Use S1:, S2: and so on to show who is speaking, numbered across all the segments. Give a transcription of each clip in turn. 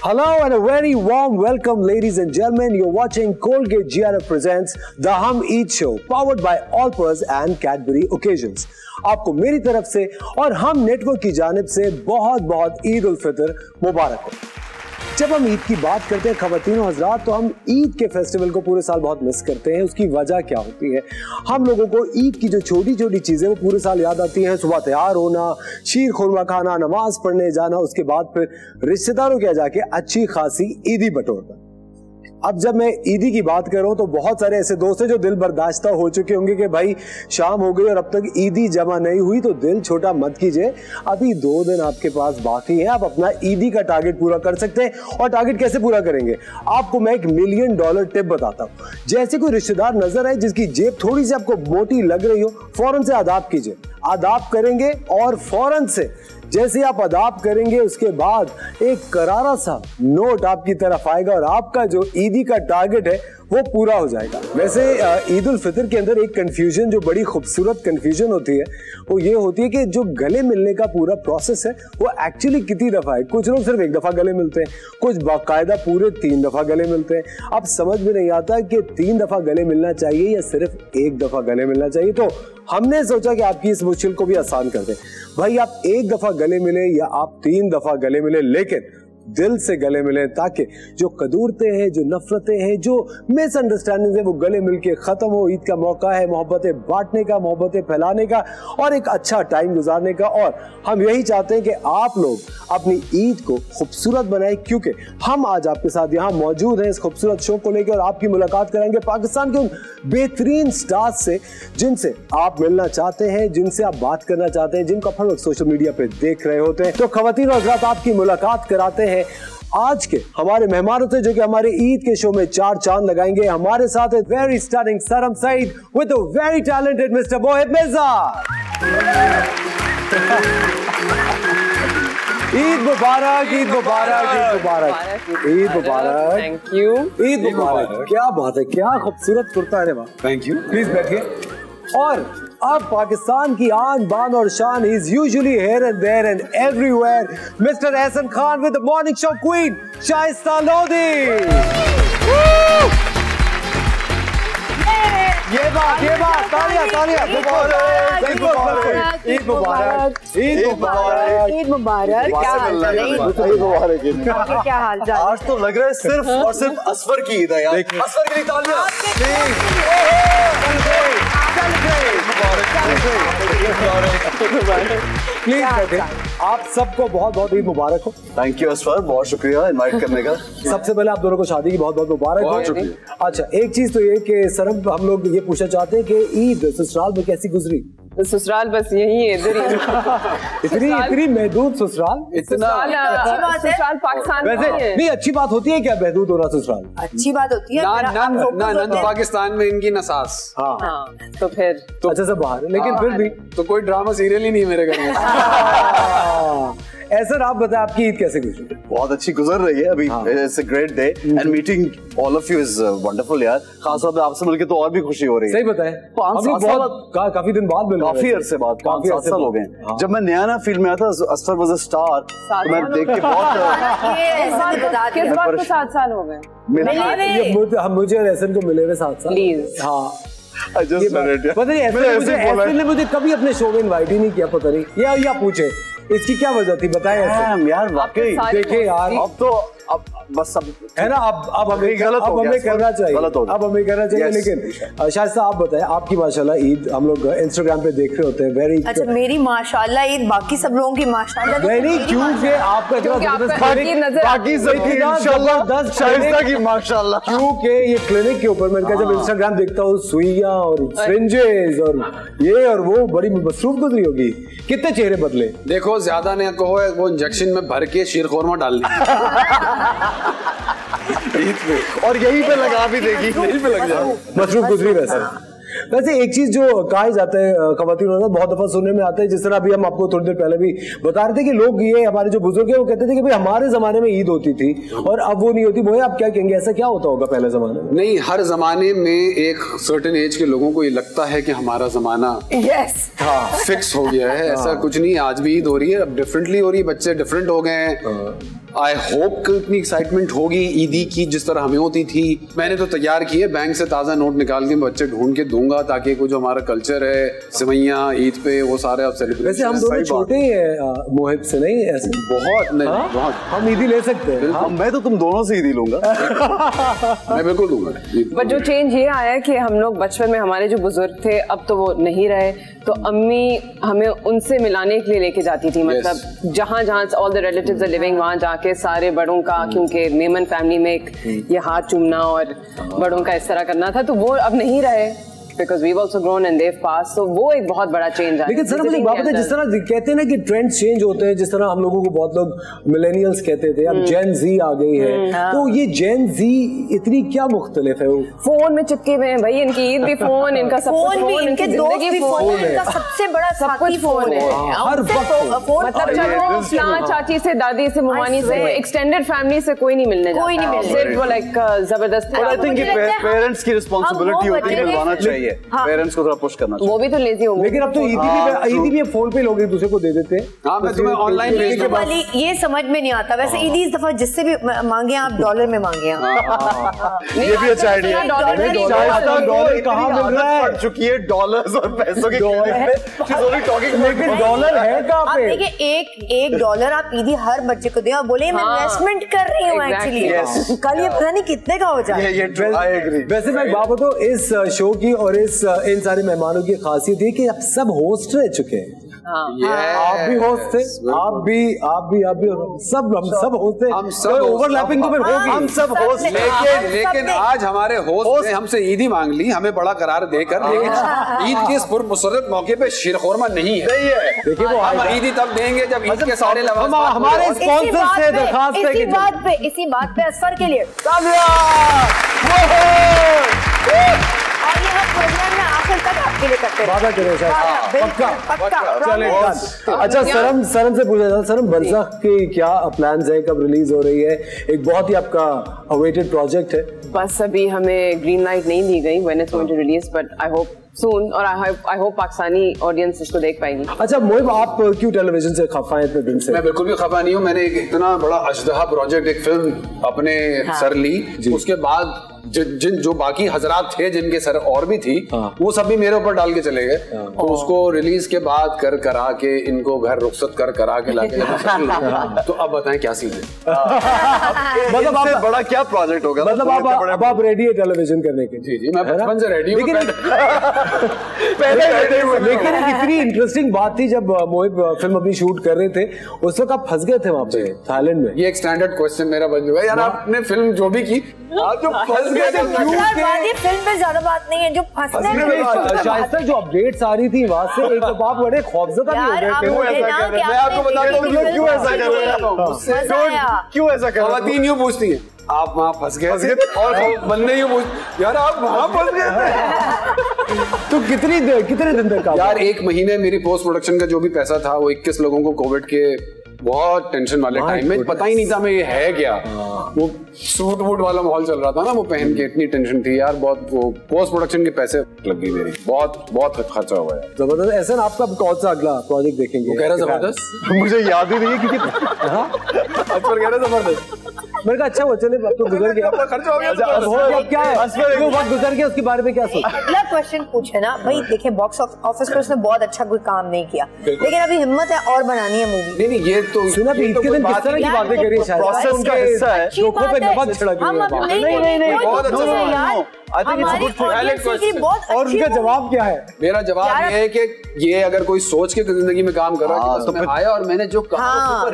S1: Hello and a very warm welcome, ladies and gentlemen. You're watching Colgate GRF presents the Hum Eat Show, powered by Allpurs and Cadbury Occasions. आपको मेरी तरफ से और हम network की जानिब से बहुत बहुत ईद उल फितर मुबारक हो। जब हम ईद की बात करते हैं ख़वातीन और हज़रात, तो हम ईद के फेस्टिवल को पूरे साल बहुत मिस करते हैं। उसकी वजह क्या होती है? हम लोगों को ईद की जो छोटी छोटी चीज़ें वो पूरे साल याद आती हैं। सुबह तैयार होना, शीर खुरमा खाना, नमाज पढ़ने जाना, उसके बाद फिर रिश्तेदारों के यहाँ जाके अच्छी खासी ईदी बटोरना। अब जब मैं ईदी की बात कर रहा हूं तो बहुत सारे ऐसे दोस्त हैं जो दिल बर्दाश्ता हो चुके होंगे कि भाई शाम हो गई और अब तक ईदी जमा नहीं हुई, तो दिल छोटा मत कीजिए। अभी 2 दिन आपके पास बाकी है, आप अपना ईदी का टारगेट पूरा कर सकते हैं। और टारगेट कैसे पूरा करेंगे, आपको मैं $1 मिलियन टिप बताता हूं। जैसे कोई रिश्तेदार नजर आए जिसकी जेब थोड़ी सी आपको मोटी लग रही हो, फौरन से आदाब कीजिए। आदाब करेंगे और फौरन से जैसे आप अदाब करेंगे उसके बाद एक करारा सा नोट आपकी तरफ आएगा और आपका जो ईदी का टारगेट है वो पूरा हो जाएगा। वैसे ईद उल फितर के अंदर एक कंफ्यूजन, जो बड़ी खूबसूरत कंफ्यूजन होती है, वो ये होती है कि जो गले मिलने का पूरा प्रोसेस है वो एक्चुअली कितनी दफ़ा है। कुछ लोग सिर्फ 1 दफ़ा गले मिलते हैं, कुछ बाकायदा पूरे 3 दफ़ा गले मिलते हैं। अब समझ में नहीं आता कि 3 दफ़ा गले मिलना चाहिए या सिर्फ 1 दफ़ा गले मिलना चाहिए। तो हमने सोचा कि आपकी इस मुश्किल को भी आसान कर दें। भाई आप 1 दफ़ा गले मिले या आप 3 दफ़ा गले मिले, लेकिन दिल से गले मिले, ताकि जो कदूरते हैं, जो नफरतें हैं, जो मिसअंडरस्टैंडिंग है, वो गले मिलके खत्म हो। ईद का मौका है मोहब्बतें बांटने का, मोहब्बतें फैलाने का और एक अच्छा टाइम गुजारने का। और हम यही चाहते हैं कि आप लोग अपनी ईद को खूबसूरत बनाएं, क्योंकि हम आज आपके साथ यहाँ मौजूद हैं इस खूबसूरत शो को लेकर और आपकी मुलाकात कराएंगे पाकिस्तान के उन बेहतरीन स्टार्स से जिनसे आप मिलना चाहते हैं, जिनसे आप बात करना चाहते हैं, जिनको हर वक्त सोशल मीडिया पे देख रहे होते हैं। तो ख़वातीन और हज़रात, आपकी मुलाकात कराते हैं आज के हमारे मेहमानों से, जो कि हमारे ईद के शो में 4 चांद लगाएंगे। हमारे साथ है very stunning Saram Saeed with a very talented mister Mohit Mirza. Eid मुबारक, ईद मुबारक, ईद मुबारक, ईद मुबारक।
S2: Thank you.
S1: ईद मुबारक। क्या बात है, क्या खूबसूरत कुर्ता है।
S3: Thank you.
S1: प्लीज बैठिए। और अब पाकिस्तान की आन बान और शान, is usually here and there and everywhere, mister Ehsan Khan with the morning show queen Shaista Lodhi. ये बात, तालियां तालियां। ईद मुबारक, ईद मुबारक, ईद मुबारक, ईद मुबारक।
S2: क्या हाल चाल?
S3: आज तो लग रहा है सिर्फ और सिर्फ असफर की ईद है यार। असफर के लिए तालियां।
S1: प्लीज बैठे। आप सबको बहुत बहुत ईद मुबारक हो।
S3: थैंक यू असफर, बहुत शुक्रिया इनवाइट करने का।
S1: सबसे पहले आप दोनों को शादी की बहुत बहुत मुबारक हो। अच्छा, एक चीज तो ये कि सरम, हम लोग ये पूछना चाहते हैं कि ईद ससुराल में कैसी गुजरी?
S2: ससुराल बस यही है, इधर ही।
S1: इतनी महदूद ससुराल,
S3: इतना
S2: ससुराल पाकिस्तान
S1: वैसे नहीं अच्छी बात होती है क्या महदूद होना ससुराल?
S4: अच्छी बात होती है
S5: नंद पाकिस्तान में इनकी नसास।
S2: हाँ, तो फिर
S1: तो अच्छा सब बाहर है, लेकिन फिर भी
S5: तो कोई ड्रामा सीरियल ही नहीं है मेरे घर में।
S1: ऐसा आप बताएं, आपकी ईद कैसे गुजरी?
S3: बहुत अच्छी गुजर रही है अभी। It's a great day and meeting all of you is wonderful यार। खास तौर पे आपसे मिलके तो और भी खुशी हो रही है।
S1: सही बताएं,
S3: 5 साल
S1: काफी दिन बाद मिल रहे हैं।
S3: काफी अरसे बाद, 5-7 साल हो गए। जब मैं नया ना फील्ड में आया था, असफर वाज अ स्टार, तो मैं देख के बहुत
S2: किस बात को 7 साल हो गए
S1: मुझे और एहसन को मिले हुए 7 साल।
S2: प्लीज।
S1: हाँ,
S3: पता
S1: नहीं मुझे कभी अपने शो में इनवाइट ही नहीं किया, पता नहीं या पूछे इसकी क्या वजह थी, बताएं
S3: यार। वाकई
S1: देखे यार,
S3: अब बस सब
S1: है ना। अब हमें करना चाहिए, अब हमें करना चाहिए। लेकिन शाइस्ता आप बताएं, आपकी माशाल्लाह ईद हम लोग इंस्टाग्राम पे देख रहे होते हैं। वेरी
S4: अच्छा, मेरी माशाल्लाह ईद बाकी सब लोगों की माशाल्लाह
S1: नहीं, क्योंकि आपका इतना
S3: बाकी सबकी इंशाल्लाह, शाइस्ता की माशाल्लाह।
S1: क्योंकि ये क्लिनिक के ऊपर मैंने जब इंस्टाग्राम देखता हूँ, सुइयां और सिरिंजेस और ये और वो, बड़ी मसरूफ गुजरी होगी। कितने चेहरे बदले?
S5: देखो ज्यादा नहीं कहो, वो इंजेक्शन में भर के शीर खोरमा डाल दी
S3: ईद पे, और यहीं पे लगा भी देगी, यहीं पे लग जाए।
S1: मसरूफ गुजरी वैसे। वैसे एक चीज जो कहा जाता है खवातीन, बहुत दफा सुनने में आता है, जिस तरह अभी हम आपको थोड़ी देर पहले भी बता रहे थे कि लोग, ये हमारे जो बुजुर्ग है वो कहते थे कि भाई हमारे जमाने में ईद होती थी और अब वो नहीं होती। वो आप क्या कहेंगे, ऐसा क्या होता होगा पहले जमाने में?
S5: नहीं, हर जमाने में एक सर्टेन एज के लोगों को ये लगता है कि हमारा जमाना फिक्स हो गया है। ऐसा कुछ नहीं, आज भी ईद हो रही है, अब डिफरेंटली हो रही है, बच्चे डिफरेंट हो गए हैं। आई होप कि इतनी एक्साइटमेंट होगी ईदी की जिस तरह हमें होती थी। मैंने तो तैयार किए, बैंक से ताजा नोट निकाल के बच्चे ढूंढ के दूंगा, ताकि वो जो हमारा कल्चर है, सेवैयां ईद पे, वो सारे आप सेलिब्रेट।
S1: वैसे हम दोनों छोटे ही हैं मोहित से, नहीं ऐसे
S5: बहुत नहीं, बहुत
S1: हम ईदी ले सकते हैं।
S3: मैं तो तुम दोनों से ईदी लूंगा।
S5: मैं बिल्कुल दूंगा।
S2: बट जो चेंज ये आया है कि हम लोग बचपन में हमारे जो बुजुर्ग थे अब तो वो नहीं रहे, तो अम्मी हमें उनसे मिलाने के लिए लेके जाती थी, मतलब जहाँ जहाँ all the relatives are living वहाँ जाके सारे बड़ों का, क्योंकि मेमन फैमिली में एक ये हाथ चूमना और बड़ों का इस तरह करना था, तो वो अब नहीं रहे because we've also grown and they've passed, तो वो एक बहुत बड़ा चेंज है।
S1: लेकिन सर मुझे बात है, जिस तरह कहते हैं ना कि ट्रेंड्स चेंज होते हैं, जिस तरह हम लोगों को बहुत लोग मिलेनियल्स कहते थे, अब जेन जी आ गई है, तो ये जेन जी इतनी क्या मुख्तलिफ है?
S2: फोन में चिपके हुए हैं भाई, इनकी ईद भी फोन, इनका सब कुछ फोन, इनके दोस्त भी फोन,
S4: इनका सबसे बड़ा
S2: सब कुछ फोन है।
S1: हर वक्त
S2: मतलब चलो फलां चाची से, दादी से, मुमानी से, एक्सटेंडेड फैमिली से कोई नहीं मिलने जाता,
S4: कोई नहीं मिलने,
S2: सिर्फ वो लाइक जबरदस्त।
S3: और आई थिंक पेरेंट्स की रिस्पांसिबिलिटी होती है, मिलवाना चाहिए, पेरेंट्स को थोड़ा पुश करना चाहिए।
S2: वो भी तो लेजी हो गए।
S1: लेकिन अब तो ईदी भी फोन पे लोग एक दूसरे को दे देते हैं।
S5: हाँ, मैं तुम्हें ऑनलाइन भेज के बाद
S4: ये समझ में नहीं आता। वैसे ईदी इस दफा जिससे भी मांगे आप डॉलर में मांगे आप।
S3: ये भी अच्छा आइडिया है।
S1: डॉलर कहाँ मिल रहा है?
S3: पड़ चुकी है डॉलर्स और पैसों की टॉकिंग।
S1: लेकिन डॉलर है कहाँ
S4: आप
S1: पे?
S4: देखिए एक डॉलर आप ईदी हर बच्चे को दें और बोले मैं इन्वेस्टमेंट कर रही हूँ एक्चुअली, कल ये पता नहीं कितने का हो जाए।
S1: वैसे मैं बात बताऊं, इस शो की और इन सारे मेहमानों की खासियत है कि अब सब होस्ट रह चुके हैं। आप भी होस्ट थे, आप भी सब होस्ट थे।
S5: हम सब
S1: ओवरलैपिंग तो फिर होगी।
S3: हम सब होस्ट,
S5: लेकिन आज हमारे होस्ट ने हमसे ईदी मांग ली, हमें बड़ा करार देकर। लेकिन ईद के इस पुरमसरत मौके पे शीरखोरमा नहीं है।
S1: देखिए वो
S5: हम ईदी तब देंगे जब ईद के सारे
S1: हमारे स्पॉन्सर से दरखास्त है कि
S4: इसी बात पे असफर के लिए और ये हम प्रोग्राम में आखिर तक आपके लिए करते हैं।
S1: वादा करें सर,
S4: पक्का
S1: चलेगा। अच्छा सरम से पूछा जाए, सरम बरज़ख के क्या प्लान्स है, कब रिलीज हो रही है? एक बहुत ही आपका अवेटेड प्रोजेक्ट है।
S2: बस अभी हमें ग्रीन लाइट नहीं दी गई when it's going to release, but I hope soon, और आई होप पाकिस्तानी ऑडियंस इसको देख पाएगी।
S1: अच्छा मोहिब, आप क्यों टेलीविजन से खफा हैं इतने दिन से?
S5: मैं बिल्कुल भी खफा नहीं हूँ। मैंने एक इतना बड़ा अजदहा प्रोजेक्ट, एक फिल्म अपने सर ली, उसके बाद जो बाकी हजरात थे जिनके सर और भी थी, वो सब भी मेरे ऊपर डाल के चले गए। तो उसको रिलीज के बाद करा के इनको घर रुखसत करा के लाके तो अब बताएं क्या सीन है।
S3: मतलब आपसे बड़ा क्या प्रोजेक्ट होगा?
S1: मतलब आप रेडी है टेलीविजन करने के?
S5: जी मैं बचपन से रेडी हूँ।
S1: लेकिन इतनी इंटरेस्टिंग बात थी जब मोहिब फिल्म अपनी शूट कर रहे थे, उस वक्त आप फंस गए थे वहां पे थाईलैंड में।
S5: ये एक स्टैंडर्ड क्वेश्चन मेरा बन गया यार, आपने फिल्म जो भी की आप जो फंस गए थे।
S4: फिल्म पे ज्यादा बात नहीं है, जो फंसने में
S1: शायद जो अपडेट्स आ रही थी वहां से एक आप बड़े खौफजदा भी हो गए थे।
S5: मैं आपको बताता हूँ क्यों ऐसा कर रहे हैं,
S3: क्यों ऐसा कर रहे हैं।
S5: खवातीन यूं पूछती हैं, आप वहाँ फंस गए थे, और बंदे यूं पूछ यार आप वहाँ फंस गए थे।
S1: तो कितने दिन तक
S5: यार? 1 महीने मेरी पोस्ट प्रोडक्शन का जो भी पैसा था वो 21 लोगों को कोविड के बहुत टेंशन वाले टाइम में पता ही नहीं था मैं ये है क्या। वो सूट वूट वाला माहौल चल रहा था ना, वो पहन के इतनी टेंशन थी यार बहुत। वो पोस्ट प्रोडक्शन के पैसे लग गई मेरी, बहुत खर्चा हुआ है।
S1: जबरदस्त। ऐसा आपका कौन सा अगला प्रोजेक्ट देखेंगे?
S5: वो कह रहा जबरदस्त,
S3: मुझे याद ही नहीं है क्योंकि
S5: अकबर कह रहा जबरदस्त।
S1: मैंने कहा अच्छा वो चले, अब तो गुजर गया,
S5: खर्चा हो गया।
S1: क्या है जो वक्त गुजर गया उसके बारे में क्या सोच?
S4: अगला क्वेश्चन पूछे ना भाई, देखिए बॉक्स ऑफिस पर उसने बहुत अच्छा कोई काम नहीं किया, लेकिन अभी हिम्मत है और बनानी है मूवी।
S5: नहीं ये तो
S1: सुना भी ईद के दिन किस तरह की बातें कर रही है, शायद
S3: प्रोसेस का हिस्सा है।
S1: लोगों पे नमक छिड़क रही है।
S4: नहीं
S5: बहुत अच्छा
S4: यार,
S1: और उनका जवाब क्या है?
S5: मेरा जवाब ये है कि ये अगर कोई सोच के जिंदगी में काम कर रहा है तो मैं आया और मैंने जो कहा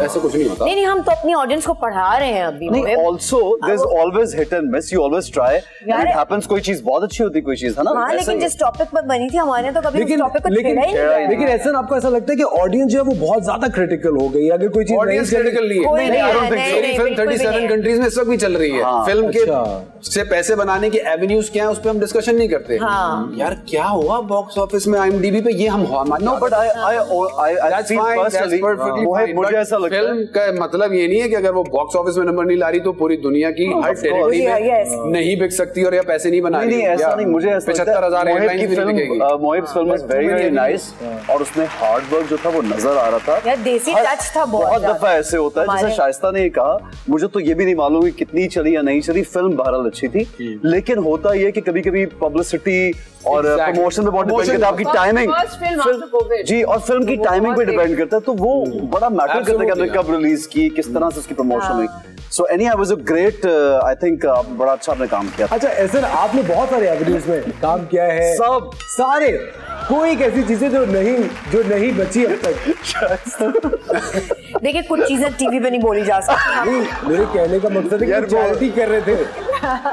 S5: ऐसा कुछ नहीं होता।
S4: नहीं हम तो अपनी ऑडियंस को पढ़ा रहे हैं अभी।
S3: Also there's always hit and miss, you always try and it happens। कोई चीज बहुत अच्छी होती, कोई चीज है ना।
S4: हाँ, लेकिन जिस टॉपिक पर बनी थी हमारे तो कभी उस टॉपिक को छेड़ा ही नहीं।
S1: लेकिन ऐसा आपको ऐसा लगता है कि ऑडियंस जो है वो बहुत ज्यादा क्रिटिकल हो गई? अगर कोई चीज
S5: ऑडियंस क्रिटिकल नहीं है, फिल्म 37 कंट्रीज में इस वक्त भी चल रही है। फिल्म के से पैसे बनाने के एवेन्यूज क्या है उस पे हम डिस्कशन नहीं करते। यार क्या हुआ बॉक्स ऑफिस में IMDb पे, ये हम नो बट
S3: मुझे ऐसा लगता है
S5: फिल्म का मतलब ये नहीं है कि अगर वो बॉक्स ऑफिस में नंबर नहीं ला रही तो पूरी दुनिया की हर टेरिटरी में नहीं बिक सकती और या पैसे नहीं बना रही।
S3: ऐसा नहीं, मुझे
S5: 75,000 हेडलाइंस भी नहीं दिखेगी।
S3: Mohib's film is very very nice और उसमें हार्ड वर्क जो था वो नजर आ रहा था
S4: यार, देसी टच था।
S3: बहुत दफा ऐसे होता है जैसे शाइस्ता ने कहा, मुझे तो ये भी नहीं मालूम कि कितनी चली या नहीं चली, फिल्म बहरहाल अच्छी थी, लेकिन होता ये कि कभी-कभी पब्लिसिटी और प्रमोशन पे बहुत डिपेंड करता है, आपकी टाइमिंग जी, और फिल्म की टाइमिंग पे डिपेंड करता है, तो वो बड़ा मैटर करता है कि आपने कब रिलीज की, किस तरह से उसकी प्रमोशन हुई। So anyhow, it was a great, I think बड़ा अच्छा आपने काम किया।
S1: अच्छा ऐसे आपने बहुत सारे एवेन्यूज में काम किया है, सब सारे, कोई एक ऐसी चीजें जो नहीं बची अब तक।
S4: देखिए कुछ चीजें टीवी पे नहीं बोली जा सकती।
S1: नहीं, मेरे कहने का मकसद है कि चैरिटी कर रहे थे।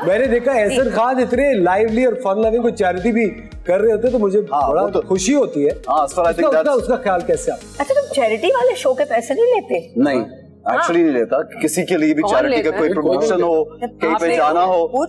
S1: मैंने देखा एहसन खान इतने लाइवली और फन लविंग कोई चैरिटी भी कर रहे होते तो मुझे बड़ा तो खुशी होती है। उसका ख्याल कैसे आप?
S4: अच्छा तुम चैरिटी वाले शो के पैसे नहीं लेते?
S3: नहीं एक्चुअली नहीं लेता, किसी के लिए भी चैरिटी का कोई प्रमोशन हो, कहीं पे जाना हो,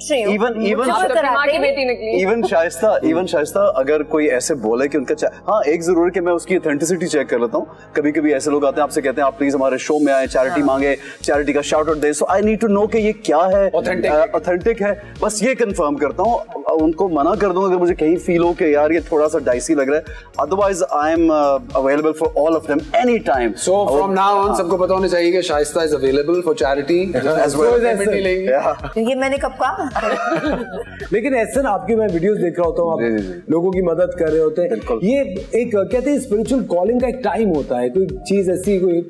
S3: इवन शाइस्ता अगर कोई ऐसे बोले कि उनका हाँ एक जरूर है कि मैं उसकी ऑथेंटिसिटी चेक कर लेता हूँ। कभी कभी ऐसे लोग आते हैं आपसे कहते हैं आप प्लीज हमारे शो में आए, चैरिटी मांगे, चैरिटी का शाउट आउट दे, so I need to know कि ये क्या है, ऑथेंटिक है, बस ये कंफर्म करता हूँ। उनको मना कर दूंगा अगर मुझे कहीं फील हो कि यार ये थोड़ा सा डाइसी लग रहा है, otherwise I am available for all of them any time.
S5: So from now on सबको पता होना चाहिए कि Shaista is available for charity as well.
S4: ये मैंने कब कहा?
S1: लेकिन ऐसा आपकी मैं वीडियोस देख रहा होता हूँ, आप लोगों की मदद कर रहे होते हैं, ये एक कहते हैं स्पिरिचुअल कॉलिंग का एक टाइम होता है, कोई चीज ऐसी, कोई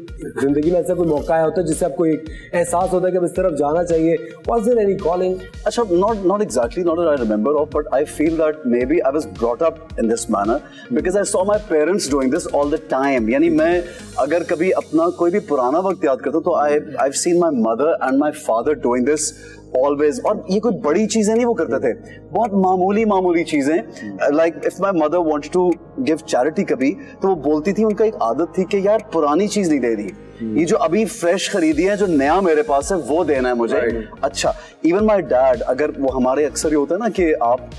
S1: जिंदगी में ऐसा कोई मौका आया होता है जिससे आपको एक एहसास होता है कि अब इस तरफ जाना चाहिए। Was there any calling?
S3: अच्छा, not exactly, not that I remember of, but I feel that maybe I was brought up in this manner because I saw my parents doing this all the time. यानी मैं अगर कभी अपना कोई भी पुराना वक्त याद करता हूँ तो I've seen my mother and my father doing this always, और ये कोई बड़ी चीजें नहीं वो करते थे, बहुत मामूली चीजें। Like if my mother wanted to give charity कभी तो वो बोलती थी, उनका एक आदत थी कि यार पुरानी चीज नहीं दे रही, ये जो अभी फ्रेश खरीदी है, जो नया मेरे पास है वो देना है मुझे। अच्छा, इवन माय डैड, अगर वो हमारे अक्सर ये होता है ना कि आप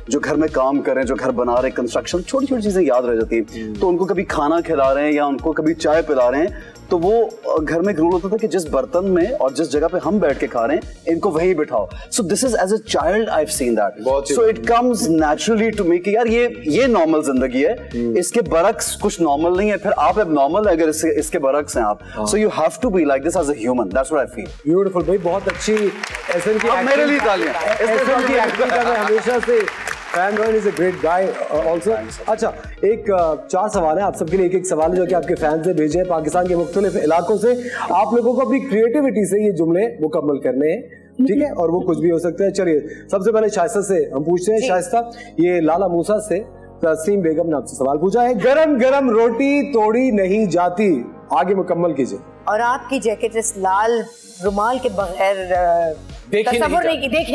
S3: जो घर में काम कर रहे हैं, जो घर बना रहे हैं, कंस्ट्रक्शन, छोटी छोटी चीजें याद रह जाती हैं, तो उनको कभी खाना खिला रहे हैं या उनको कभी चाय पिला रहे हैं, तो वो घर में एक रूल होता था कि जिस बर्तन में और जिस जगह पे हम बैठ के खा रहे हैं इनको वहीं बिठाओ। So this is as a child I have seen that, so it comes naturally to me कि यार ये नॉर्मल जिंदगी है, इसके बरक्स कुछ नॉर्मल नहीं है, फिर आप अब नॉर्मल है अगर इसके बरक्स हैं आप, so you have to be like this as a human, that's what I feel.
S1: Beautiful भाई, बहुत अच्छी एहसन की
S3: मेरे लिए तालियां।
S1: एहसन की एक्टिंग का मैं हमेशा से फैन रहा, is a great guy also. अच्छा, एक 4 सवाल है आप सबके लिए, एक सवाल है जो कि आपके फैंस ने भेजे हैं पाकिस्तान के मुख्तलिफ इलाकों से। आप लोगों को अपनी क्रिएटिविटी से ये जुमले मुकम्मल करने हैं, ठीक है, और वो कुछ भी हो सकते हैं। चलिए सबसे पहले शाइस्ता से हम पूछते हैं। शाइस्ता, ये लाला मूसा से तस्नीम बेगम ने आपसे सवाल पूछा है, गरम गरम रोटी तोड़ी नहीं जाती, आगे मुकम्मल कीजिए।
S4: और आपकी जैकेट इस लाल रुमाल के बगैर देखी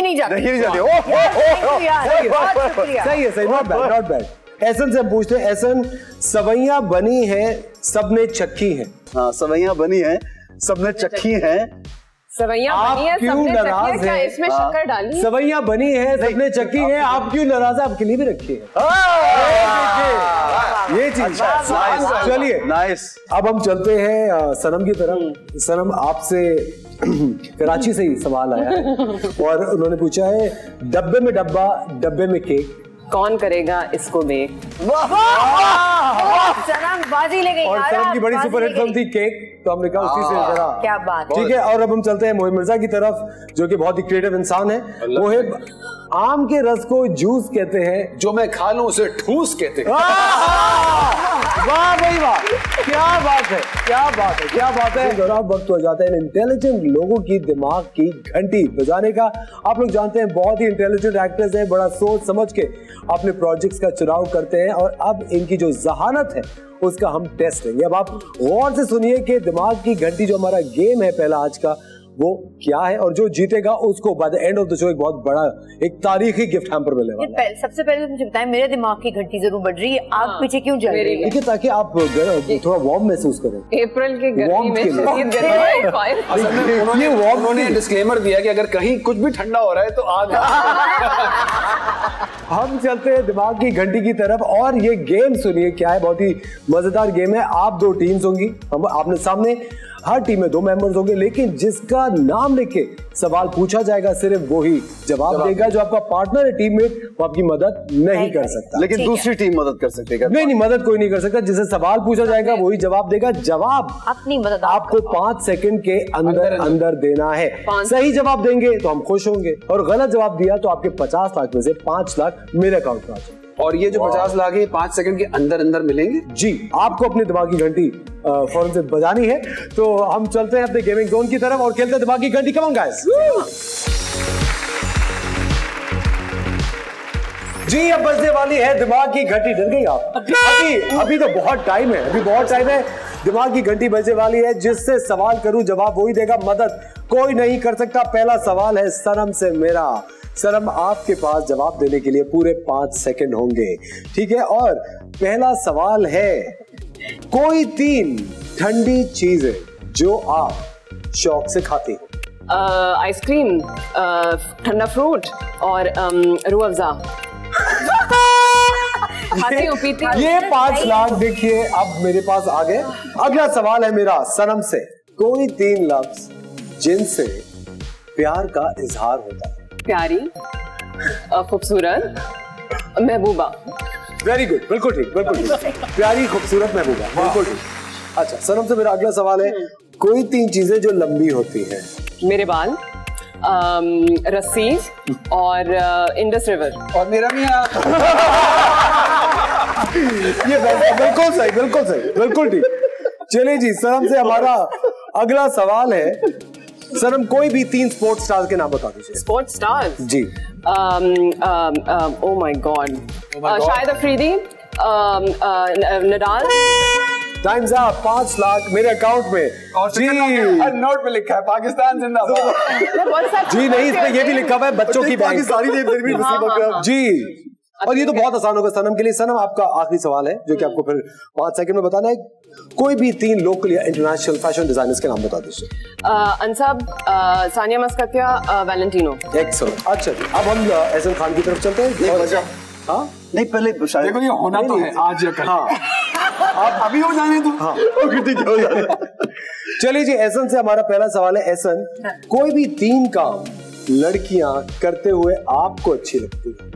S4: नहीं जाती।
S1: सही है, नॉट बैड। एहसन से हम पूछते हैं, एहसन, सवैया बनी है सबने चक्की है।
S3: हाँ, सवैया बनी है सबने चक्की है,
S2: सवैया बनी है सबने चक्की है, इसमें शक्कर डाली।
S1: सवैया बनी है सबने चक्की है, आप क्यों नाराज है? आपके लिए भी रखी है ये चीज। चलिए नाइस, अब हम चलते हैं सनम की तरफ। सनम, आपसे कराची से ही सवाल आया है और उन्होंने पूछा है, डब्बे में डब्बा, डब्बे में केक,
S2: कौन करेगा इसको बेक?
S4: सनम बाजी ले गई।
S1: और सनम की बड़ी सुपरहिट फिल्म थी केक, तो हमने कहा उसी से जरा
S4: क्या बात।
S1: ठीक है, और अब हम चलते हैं मोहिब मिर्जा की तरफ, जो कि बहुत ही क्रिएटिव इंसान है। मोहिब, आम के रस को जूस कहते हैं,
S5: जो मैं खा लूं उसे ठूस कहते हैं।
S1: वाह भाई वाह, क्या बात है, क्या बात है, क्या बात है। और अब वक्त हो जाता है इंटेलिजेंट लोगों की दिमाग की घंटी बजाने का। आप लोग जानते हैं बहुत ही इंटेलिजेंट एक्टर्स हैं, बड़ा सोच समझ के अपने प्रोजेक्ट्स का चुनाव करते हैं, और अब इनकी जो जहानत है उसका हम टेस्ट लेंगे। अब आप गौर से सुनिए कि दिमाग की घंटी जो हमारा गेम है पहला आज का, वो क्या है, और जो जीतेगा उसको by the end of the show एक बहुत बड़ा एक तारीखी गिफ्ट हैम्पर मिलने वाला है।
S4: सबसे पहले मुझे बताएं, मेरे दिमाग की घंटी जरूर बढ़ रही है, आग पीछे क्यों जल रही है?
S1: देखिए ताकि आप थोड़ा वार्म महसूस करें।
S2: अप्रैल की गर्मी में
S5: उन्होंने डिस्क्लेमर दिया कि अगर कहीं कुछ भी ठंडा हो रहा है तो आग।
S1: हम चलते हैं दिमाग की घंटी की तरफ, और ये गेम सुनिए क्या है, बहुत ही मजेदार गेम है। आप दो टीम्स होंगी, हम आपने सामने, हर टीम में 2 मेंबर्स होंगे, लेकिन जिसका नाम लिख के सवाल पूछा जाएगा सिर्फ वो ही जवाब देगा। जो आपका पार्टनर है, टीममेट, वो आपकी मदद नहीं कर सकता,
S3: लेकिन दूसरी टीम मदद कर सकती है।
S1: नहीं, मदद कोई नहीं कर सकता। जिसे सवाल पूछा जाएगा वही जवाब देगा। जवाब
S4: अपनी मदद
S1: आपको 5 सेकंड के अंदर देना है। सही जवाब देंगे तो हम खुश होंगे, और गलत जवाब दिया तो आपके 50 लाख में से 5 लाख मेरे अकाउंट में आ जाएंगे।
S5: और ये जो 50 लाख है 5 सेकंड के अंदर मिलेंगे।
S1: जी, आपको अपनी दिमागी घंटी फौरन से बजानी है। तो हम चलते हैं अपने गेमिंग जोन की तरफ और खेलते हैं दिमागी घंटी। Come on guys. जी, अब बजने वाली है दिमाग की घंटी। डर गई आप? अभी तो बहुत टाइम है, दिमाग की घंटी बजने वाली है। जिससे सवाल करूं जवाब वही देगा, मदद कोई नहीं कर सकता। पहला सवाल है सनम से मेरा। सनम, आपके पास जवाब देने के लिए पूरे 5 सेकंड होंगे, ठीक है? और पहला सवाल है, कोई 3 ठंडी चीजें जो आप शौक से खाते हो।
S2: आइसक्रीम, ठंडा फ्रूट और रूह अफ़ज़ा। खाती हूँ, पीती हूँ।
S1: ये 5 लाख देखिए अब मेरे पास आ गए। अगला सवाल है मेरा सनम से, कोई 3 लफ्ज जिनसे प्यार का इजहार होता है।
S2: प्यारी, खूबसूरत, महबूबा।
S1: वेरी गुड, बिल्कुल ठीक, बिल्कुल ठीक। प्यारी, खूबसूरत, महबूबा, बिल्कुल ठीक। अच्छा, सनम से मेरा अगला सवाल है, कोई 3 चीजें जो लंबी होती हैं।
S2: मेरे बाल, रस्सी और इंडस रिवर।
S5: और मेरा भी
S1: ये बिल्कुल सही, बिल्कुल सही, बिल्कुल ठीक। चलिए जी, सनम से हमारा अगला सवाल है, सनम कोई भी 3 स्पोर्ट्स स्टार्स के नाम बता दीजिए।
S2: स्पोर्ट्स स्टार्स
S1: जी।
S2: Oh my God, Shahid Afridi, Nadal.
S1: Time's up, 5 lakh मेरे अकाउंट में।
S5: और जी, नोट पे लिखा है पाकिस्तान जिंदाबाद।
S1: जी नहीं, इसमें ये भी लिखा हुआ है बच्चों की बैंक सारी जी। और ये तो बहुत आसान होगा सनम के लिए। सनम, आपका आखिरी सवाल है जो कि आपको फिर 5 सेकंड में बताना है। कोई भी 3 लोकल या इंटरनेशनल फैशन डिजाइनर्स के नाम बता दीजिए।
S2: अंसब, सानिया मस्कतिया, वैलेंटिनो।
S1: एक्सीलेंट। अच्छा जी, अब हम एहसन खान की तरफ चलते हैं। हाँ
S3: नहीं, पहले
S5: देखो ये होना तो है आज या कल।
S1: हाँ,
S5: आप अभी हो जाने दो।
S1: हाँ, ठीक है, हो जाने। चलिए जी, एहसन से हमारा पहला सवाल है। एहसन, कोई भी 3 काम लड़कियां करते हुए आपको अच्छी लगती है।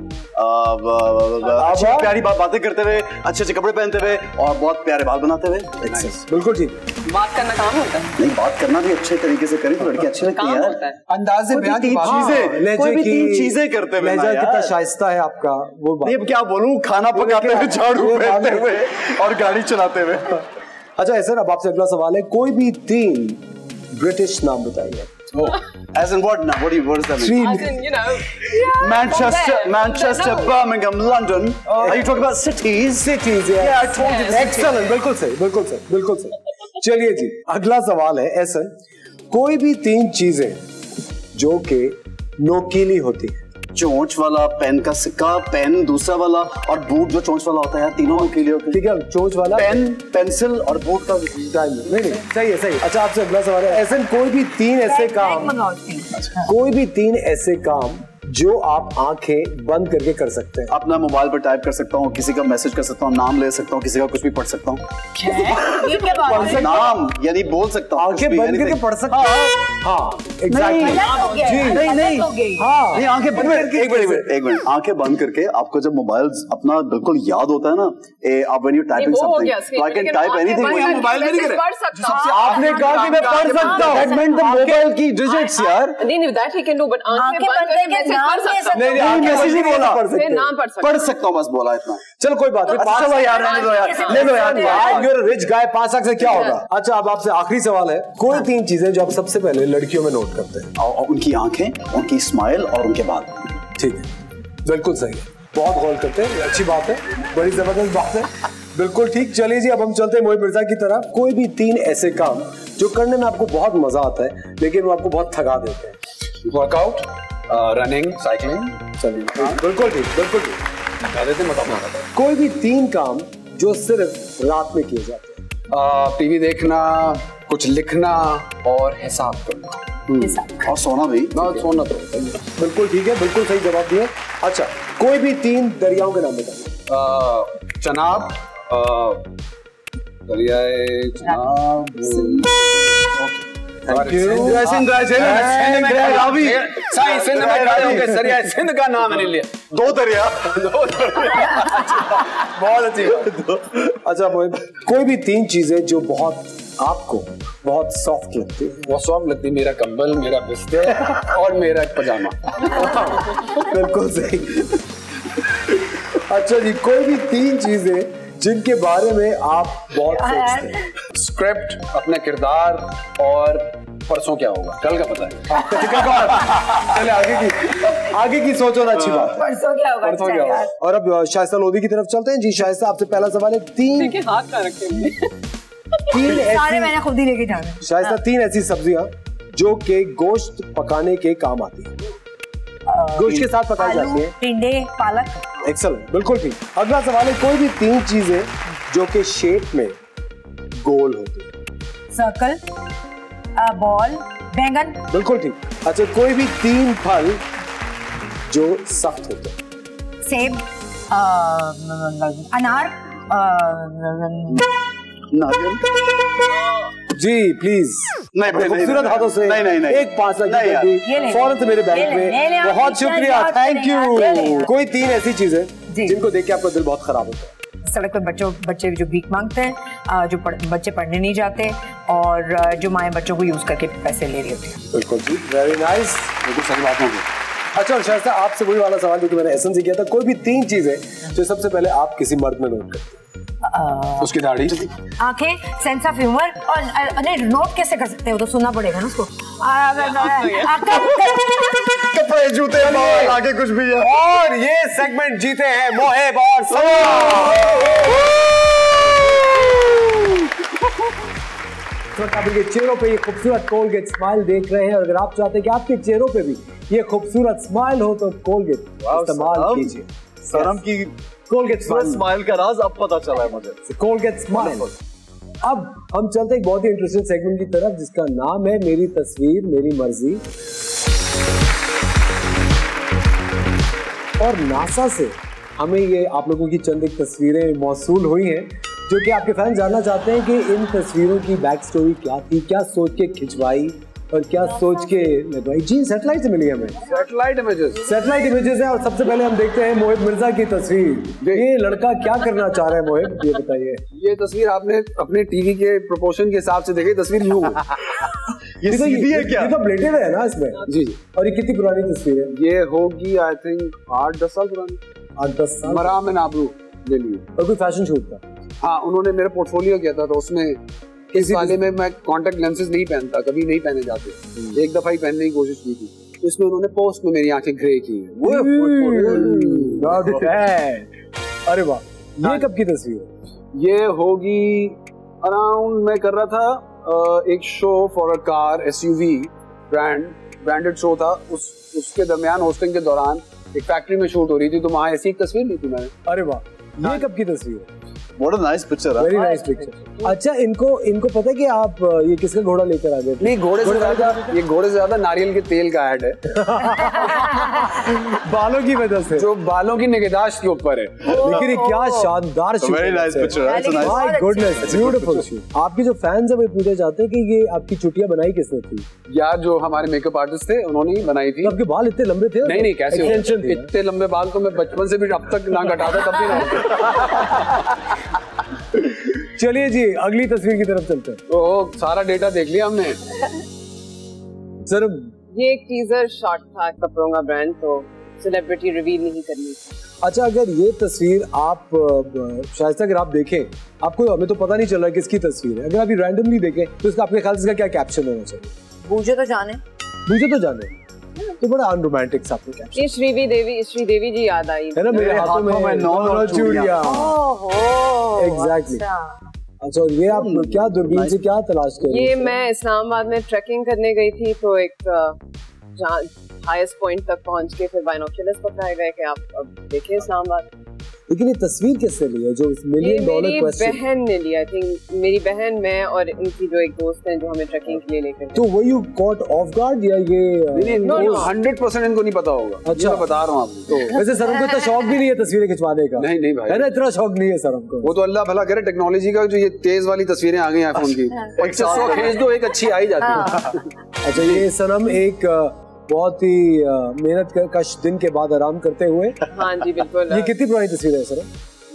S3: प्यारी बातें करते हुए, अच्छे अच्छे कपड़े पहनते हुए और बहुत प्यारे बाल बनाते हुए।
S1: बिल्कुल ठीक।
S2: बात करना काम होता है।
S3: नहीं, बात करना भी अच्छे तरीके से करें तो लड़की अच्छी लगती है।
S5: अंदाज से बयान की
S3: चीजें, कोई भी 3 चीजें करते हुए।
S1: लहजा कितना शाइस्ता है आपका, वो बात।
S3: ये क्या बोलूं, खाना पकाते हुए, झाड़ू फेरते हुए और गाड़ी चलाते हुए।
S1: अच्छा एहसन, अब आपसे अगला सवाल है, कोई भी 3 ब्रिटिश नाम बताइए।
S3: As in what now? What is that mean?
S2: As in, you know,
S3: Manchester, Birmingham, London. Are you talking about cities?
S1: Cities, yeah, I told you. Excellent, बिल्कुल सही, बिल्कुल सही, बिल्कुल सही। चलिए जी, अगला सवाल है एहसन, कोई भी 3 चीजें जो कि नोकीली होती है।
S3: चोंच वाला, पेन का सिक्का, पेन दूसरा वाला, और बूट जो चोंच वाला होता है, तीनों नोकीले होते हैं।
S1: ठीक है, चोंच वाला,
S3: पेन, पेंसिल और बूट का
S1: टाइम नहीं, सही है, सही। अच्छा, आपसे अगला सवाल है एहसन, कोई भी 3 ऐसे काम, कोई भी 3 ऐसे काम जो आप आंखें बंद करके कर सकते हैं।
S3: अपना मोबाइल पर टाइप कर सकता हूँ, किसी का मैसेज कर सकता हूँ, नाम ले सकता हूँ, किसी का कुछ भी पढ़ सकता हूँ। नाम यानी बोल सकता हूँ,
S1: आंखें बंद करके पढ़ सकता हूँ। हाँ, एग्जैक्टली।
S3: नहीं, हाँ, आंखें बंद करके। एक मिनट, आंखें बंद करके आपको जब मोबाइल अपना बिल्कुल याद होता है ना, आप when you typing something, I can type anything.
S5: Mobile में नहीं पढ़ सकता।
S1: आपने कहा कि मैं पढ़ सकता हूँ। दैट मींस द मोबाइल की डिजिट्स यार।
S2: नहीं, that he can do, but आंखें बंद करके
S1: नहीं, मैसेज नहीं बोला,
S3: पढ़ सकता हूँ, बस बोला इतना।
S1: चलो कोई बात नहीं, 5 लाख यार, ले लो यार, you're a rich guy, 5 lakh से क्या होगा। अच्छा, अब आपसे आखिरी सवाल है, कोई 3 चीजें जो आप सबसे पहले लड़कियों में नोट करते हैं।
S3: उनकी आंखें, उनकी स्माइल और उनके बाल।
S1: ठीक है, बिल्कुल सही है, बहुत गौर करते हैं, अच्छी बात है, बड़ी जबरदस्त बात है, बिल्कुल ठीक। चलिए जी, अब हम चलते हैं मोहित मिर्जा की तरफ। कोई भी 3 ऐसे काम जो करने में आपको बहुत मजा आता है लेकिन वो आपको बहुत थका देते हैं?
S5: Workout, running, cycling.
S1: चलिए बिल्कुल ठीक, बिल्कुल ठीक।
S5: बता देते हैं।
S1: कोई भी 3 काम जो सिर्फ रात में किए जाते हैं?
S5: टीवी देखना, कुछ लिखना और हिसाब करना।
S3: और सोना भी।
S5: सोना तो
S1: बिल्कुल ठीक है, बिल्कुल सही जवाब दिए। अच्छा, कोई भी 3 दरियाओं के नाम बताइए।
S5: चनाब, दरियाए चनाब। सिंध का नाम मैंने लिया।
S3: 2 दरिया।
S5: बहुत अच्छी।
S1: अच्छा मोहित, कोई भी 3 चीजें जो बहुत आपको बहुत सॉफ्ट लगती है?
S5: वो सॉफ्ट लगती है, मेरा कंबल, मेरा बिस्तर और मेरा पजामा।
S1: बिल्कुल सही। अच्छा जी, कोई भी 3 चीजें जिनके बारे में आप बहुत सोचते हैं?
S5: स्क्रिप्ट, अपना किरदार और परसों क्या होगा, कल का पता है।
S1: चले आगे की सोचो ना, अच्छी बात।
S4: परसों क्या होगा?
S5: परसों क्या होगा।
S1: और अब शाइस्ता लोधी की तरफ चलते हैं। जी शाइस्ता, आपसे पहला सवाल है। 3
S2: हाथ का रखेंगे।
S1: 3
S4: सारे मैंने खुद ही लेके जाने।
S1: शाइस्ता, 3 ऐसी सब्जियां जो के गोश्त पकाने के काम आती है, गोश्त के साथ पकाई जाती है।
S4: टिंडे, पालक।
S1: एक्सेलेंट, बिल्कुल ठीक। अगला सवाल है, कोई भी 3 चीजें जो के शेप में गोल होती है?
S4: सर्कल, बॉल, बैंगन।
S1: बिल्कुल ठीक। अच्छा, कोई भी 3 फल जो सख्त होते हैं?
S4: सेब, अनार,
S1: जी प्लीज।
S3: नहीं,
S1: खूबसूरत हाथों से
S3: नहीं।
S1: एक 5 लाख की फौरन से मेरे बैंक में। बहुत शुक्रिया, थैंक यू। कोई 3 ऐसी चीजें जिनको देख के आपका दिल बहुत खराब होता है?
S4: सड़क पे बच्चे जो भीख मांगते हैं, जो बच्चे पढ़ने नहीं जाते, और जो माएं बच्चों को यूज करके पैसे ले रही होती हैं।
S1: बिल्कुल जी, वेरी नाइस, बिल्कुल सही बात होगी। अच्छा शायद आपसे वही वाला सवाल जो कि मैंने एसन से किया था। कोई भी 3 चीजें जो सबसे पहले आप किसी मर्द में नोट करते हैं?
S5: उसकी दाढ़ी,
S4: आंखें, सेंस ऑफ ह्यूमर। और अरे नोट कैसे कर सकते हो, तो सुनना पड़ेगा ना उसको।
S3: कपड़े, जूते, बाल, आगे कुछ भी है।
S1: और ये सेगमेंट जीते हैं मोहिब और के चेहरों पे ये खूबसूरत कोलगेट स्माइल देख रहे हैं, और अगर आप चाहते हैं कि आपके चेहरों पे भी ये खूबसूरत स्माइल हो तो कोलगेट इस्तेमाल कीजिए।
S3: सनम की कोलगेट स्माइल का राज अब पता चला है मुझे।
S1: Colgate smile. अब हम चलते हैं एक बहुत ही इंटरेस्टिंग सेगमेंट की तरफ जिसका नाम है मेरी तस्वीर मेरी मर्जी। और नासा से हमें ये आप लोगों की चंद एक तस्वीरें मौसूल हुई हैं जो कि आपके फैन जानना चाहते हैं कि इन तस्वीरों की बैक स्टोरी क्या थी, क्या सोच के खिंचवाई और क्या सोच के लगवाई। जी सैटेलाइट से मिली हमें,
S5: सैटेलाइट
S1: इमेजेस है। और सबसे पहले हम देखते हैं मोहिब मिर्जा की तस्वीर। ये लड़का क्या करना चाह रहा है मोहिब, ये बताइए।
S5: ये तस्वीर आपने अपने टीवी के प्रोपोर्शन के हिसाब से देखी, तस्वीर यूं
S1: ये सीधी है क्या? ये तो ब्लेटेड है ना इसमें।
S5: जी।
S1: और ये कितनी पुरानी तस्वीर है?
S5: ये होगी आई थिंक 8-10 साल पुरानी।
S1: 8-10 साल।
S5: मराम एंड आबरू ले लिए।
S1: और कोई फैशन शूट था?
S5: हाँ, उन्होंने मेरा पोर्टफोलियो किया था, तो उसमें इस वाले में मैं कॉन्टेक्ट लेंसेज नहीं पहनता, कभी नहीं पहने जाते, एक दफा ही पहनने की कोशिश की थी, तो इसमें उन्होंने पोस्ट में मेरी आंखें ग्रे की हैं।
S1: अरे वाह, ये कब की तस्वीर है?
S5: ये होगी अराउंड, मैं कर रहा था एक show for a car, SUV branded show था, उसके दरमियान होस्टिंग के दौरान एक फैक्ट्री में शूट हो रही थी, तो वहाँ ऐसी एक तस्वीर ली थी मैंने।
S1: अरे वाह, ये कब की तस्वीर है?
S3: What a nice picture,
S1: very nice picture. अच्छा, इनको पता है कि आप ये किसका घोड़ा लेकर आ गए थे?
S5: नहीं, घोड़े से ज्यादा नारियल के तेल का ऐड है।
S1: बालों की वजह से, जो
S5: बालों की निगहदाश्त के ऊपर है।
S1: लेकिन ये क्या शानदार शूट है।
S3: Very nice picture.
S1: My goodness, beautiful shoot. आपके जो फैंस हैं वो पूछना चाहते हैं कि ये आपकी चुटिया बनाई किसने थी?
S5: यार, जो हमारे मेकअप आर्टिस्ट थे उन्होंने ही बनाई थी।
S1: आपके बाल इतने लंबे थे?
S5: नहीं, कैसे इतने लंबे बाल तो मैं बचपन से भी अब तक ना घटाता तब भी ना।
S1: चलिए जी, अगली तस्वीर की तरफ चलते हैं।
S5: ओह, सारा डेटा देख लिया हमने।
S1: सर,
S2: ये एक टीजर शॉट था कपड़ों का ब्रांड, तो सेलिब्रिटी रिवील नहीं करनी।
S1: अच्छा, अगर ये तस्वीर आप शायद अगर आप देखें, आपको हमें तो पता नहीं चल रहा है किसकी तस्वीर है, अगर आप रैंडमली देखें तो इसका आपके ख्याल से इसका क्या कैप्शन होना चाहिए?
S4: बूझे तो जाने।
S1: तो बड़ा अनरोमांटिक सा आपका कैप्शन।
S2: ये श्रीदेवी जी याद आई
S1: है ना, मेरे हाथों में 9 चूड़ियां।
S4: ओहो,
S1: एग्जैक्टली। अच्छा, ये आप क्या दूरबीन से क्या तलाश कर रहे
S2: ये मैं इस्लामाबाद में ट्रैकिंग करने गई थी, तो एक जहाँ हाईएस्ट पॉइंट तक पहुंच के फिर बाइनोक्यूलर्स पकड़ाए गए कि आप अब देखिए इस्लामाबाद।
S1: लेकिन ये तस्वीर किससे ली है जो $1 मिलियन क्वेश्चन?
S2: मेरी बहन ने लिया, आई थिंक मेरी बहन, मैं और उनकी जो एक दोस्त है जो हमें ट्रैकिंग के लिए लेकर।
S1: तो वो यू कॉट ऑफ गार्ड या ये?
S5: नहीं, 100% इनको नहीं पता होगा।
S1: अच्छा,
S5: मैं बता रहा हूँ आपको।
S1: तो वैसे सर को इतना शौक भी नहीं है तस्वीरें खिंचवाने का?
S5: नहीं भाई,
S1: है ना, इतना शौक नहीं है सर हमको।
S5: वो तो अल्लाह भला करे टेक्नोलॉजी का, जो ये तेज वाली तस्वीरें आ गई आईफोन की, 2500 खींच दो, एक अच्छी आई जाती है।
S1: अच्छा, ये सनम एक बहुत ही मेहनत का दिन के बाद आराम करते हुए।
S2: हाँ जी बिल्कुल।
S1: ये कितनी पुरानी तस्वीर है सर?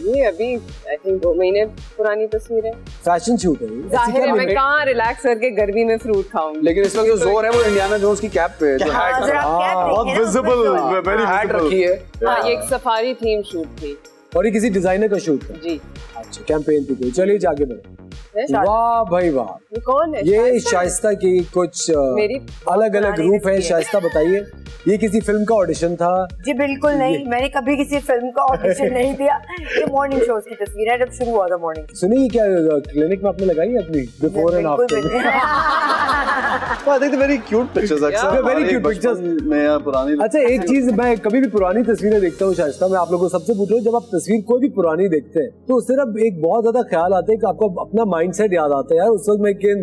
S2: ये अभी आई थिंक 2 महीने पुरानी तस्वीर है।
S1: फैशन शूट है।
S2: जाहिर है मैं कहाँ रिलैक्स करके गर्मी में फ्रूट खाऊंगी।
S5: लेकिन इसमें जो जोर है वो इंडियाना जोन्स की कैप पे, जो
S3: बहुत विजिबल, वेरी
S5: हैट रखी है।
S2: हाँ, ये एक सफारी थीम शूट थी
S1: और ये किसी डिजाइनर का शूट था
S2: जी।
S1: अच्छा, कैंपेन थी कोई? चलिए आगे बढ़े। वाह भाई वाह,
S2: ये कौन है?
S1: ये शाइस्ता की कुछ अलग अलग रूप है। शाइस्ता बताइए, ये किसी फिल्म का ऑडिशन था?
S4: जी बिल्कुल नहीं, मैंने कभी किसी फिल्म का ऑडिशन नहीं दिया। ये मॉर्निंग शोज की तस्वीर है जब शुरू हुआ था मॉर्निंग।
S1: सुनिए, क्या क्लिनिक में आपने लगाई अपनी before and after?
S3: I think very cute pictures, अक्सर
S1: very cute pictures
S3: में पुरानी।
S1: अच्छा, एक चीज, मैं कभी भी पुरानी तस्वीरें देखता हूँ शाइस्ता, मैं आप लोगों को सबसे पूछ रहा हूँ, जब आप तस्वीर कोई भी पुरानी देखते हैं तो सिर्फ एक बहुत ज्यादा ख्याल आता है कि आपको अपना माइंडसेट याद आता है, यार उस वक्त मैं किन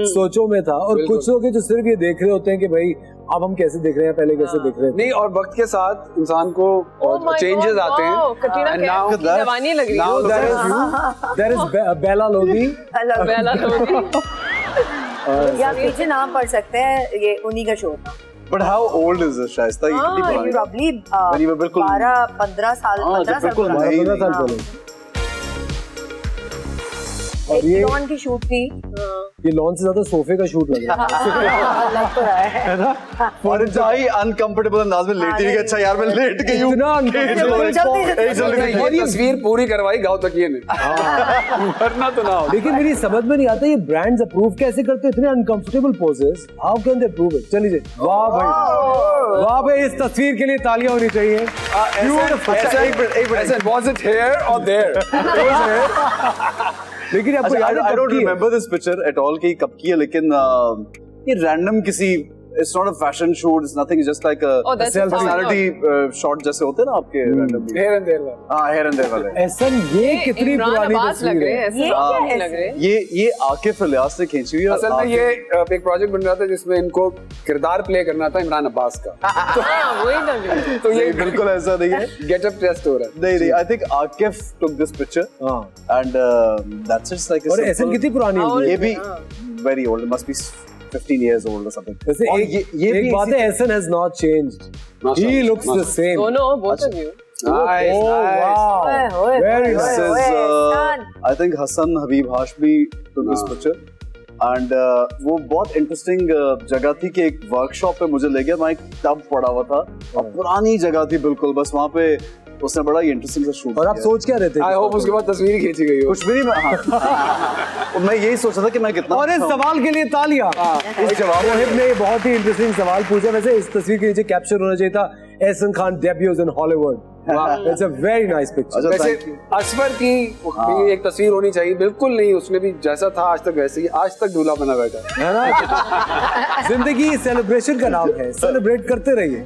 S1: सोचों में था। और कुछ लोग जो सिर्फ ये देख रहे होते हैं कि भाई अब हम कैसे दिख रहे हैं, पहले कैसे दिख रहे हैं।
S5: नहीं, और वक्त के साथ इंसान को चेंजेस आते हैं।
S2: कटरीना कैफ की जवानी लग रही है।
S1: There is बेला लोधी।
S4: या पीछे नाम पढ़ सकते हैं, ये उन्हीं का शो था।
S3: But how old is this, Shaista? ये कितनी पुरानी?
S4: Probably 12-15 साल, 15 साल
S3: पहले।
S1: और ये
S4: लॉन की शूट थी।
S1: ये लॉन से ज्यादा सोफे का शूट लग रहा
S4: है ना?
S3: और इंतहाई अनकंफर्टेबल अंदाज में लेटी हुई। अच्छा यार, मैं लेट गई हूँ।
S5: ये तस्वीर पूरी करवाई गाँव तकिए ने, वरना तो ना हो।
S1: लेकिन मेरी समझ में नहीं आता, ये ब्रांड्स अप्रूव कैसे करते हैं इतने uncomfortable poses? How can they approve it? चलिए, वाह भाई, वाह भाई, इस तस्वीर के लिए तालियां होनी चाहिए।
S5: Was it here or there?
S1: लेकिन आपको याद है,
S3: I don't remember this picture at all कि कब की है, लेकिन ये रैंडम किसी, it's not a fashion shoot, it's nothing, it's just like a personality shot जैसे होते हैं ना आपके randomly.
S5: Here and there वाले।
S3: हाँ, here and there वाले।
S1: ऐसा ये कितनी पुरानी तस्वीर है?
S3: ये आकिफ इलियास ने खींची हुई है।
S5: असल में ये एक प्रोजेक्ट बन रहा था जिसमें इनको किरदार प्ले करना था इमरान अब्बास का।
S2: वही लग
S3: तो ये बिल्कुल ऐसा नहीं है।
S5: गेटअप टेस्ट हो रहा है।
S3: नहीं, I think Akif took this picture and that's just like a
S1: और ऐसा कितनी पुरानी है?
S3: ये भी very old, it must be 15 years old or something.
S1: वैसे एक बात है, Ehsan has not changed. He looks the same.
S2: दोनों, both of you.
S5: Nice,
S1: wow, very nice.
S3: This is I think Hassan Habib Hashmi took this picture and वो बहुत interesting जगह थी कि एक वर्कशॉप पे मुझे ले गया। वहाँ एक टब पड़ा हुआ था और पुरानी जगह थी बिल्कुल, बस वहाँ पे उसने बड़ा ही इंटरेस्टिंग सा शूट।
S1: और आप सोच क्या रहे थे?
S5: I hope उसके बाद तस्वीर खींची गई हो।
S3: कुछ भी नहीं, मैं यही सोचा था कि मैं कितना।
S1: और इस सवाल के लिए तालियां। इस जवाब ने बहुत ही इंटरेस्टिंग सवाल पूछा। वैसे इस तस्वीर के नीचे कैप्शन होना चाहिए था, Ehsan Khan debuts in Hollywood. It's a very nice picture.
S5: वैसे असफर की भी एक तस्वीर होनी चाहिए। बिल्कुल नहीं, उसने भी जैसा था आज तक वैसे ही, आज तक दूल्हा बना बैठा है ना।
S1: जिंदगी सेलिब्रेशन का नाम है, सेलिब्रेट करते रहिए।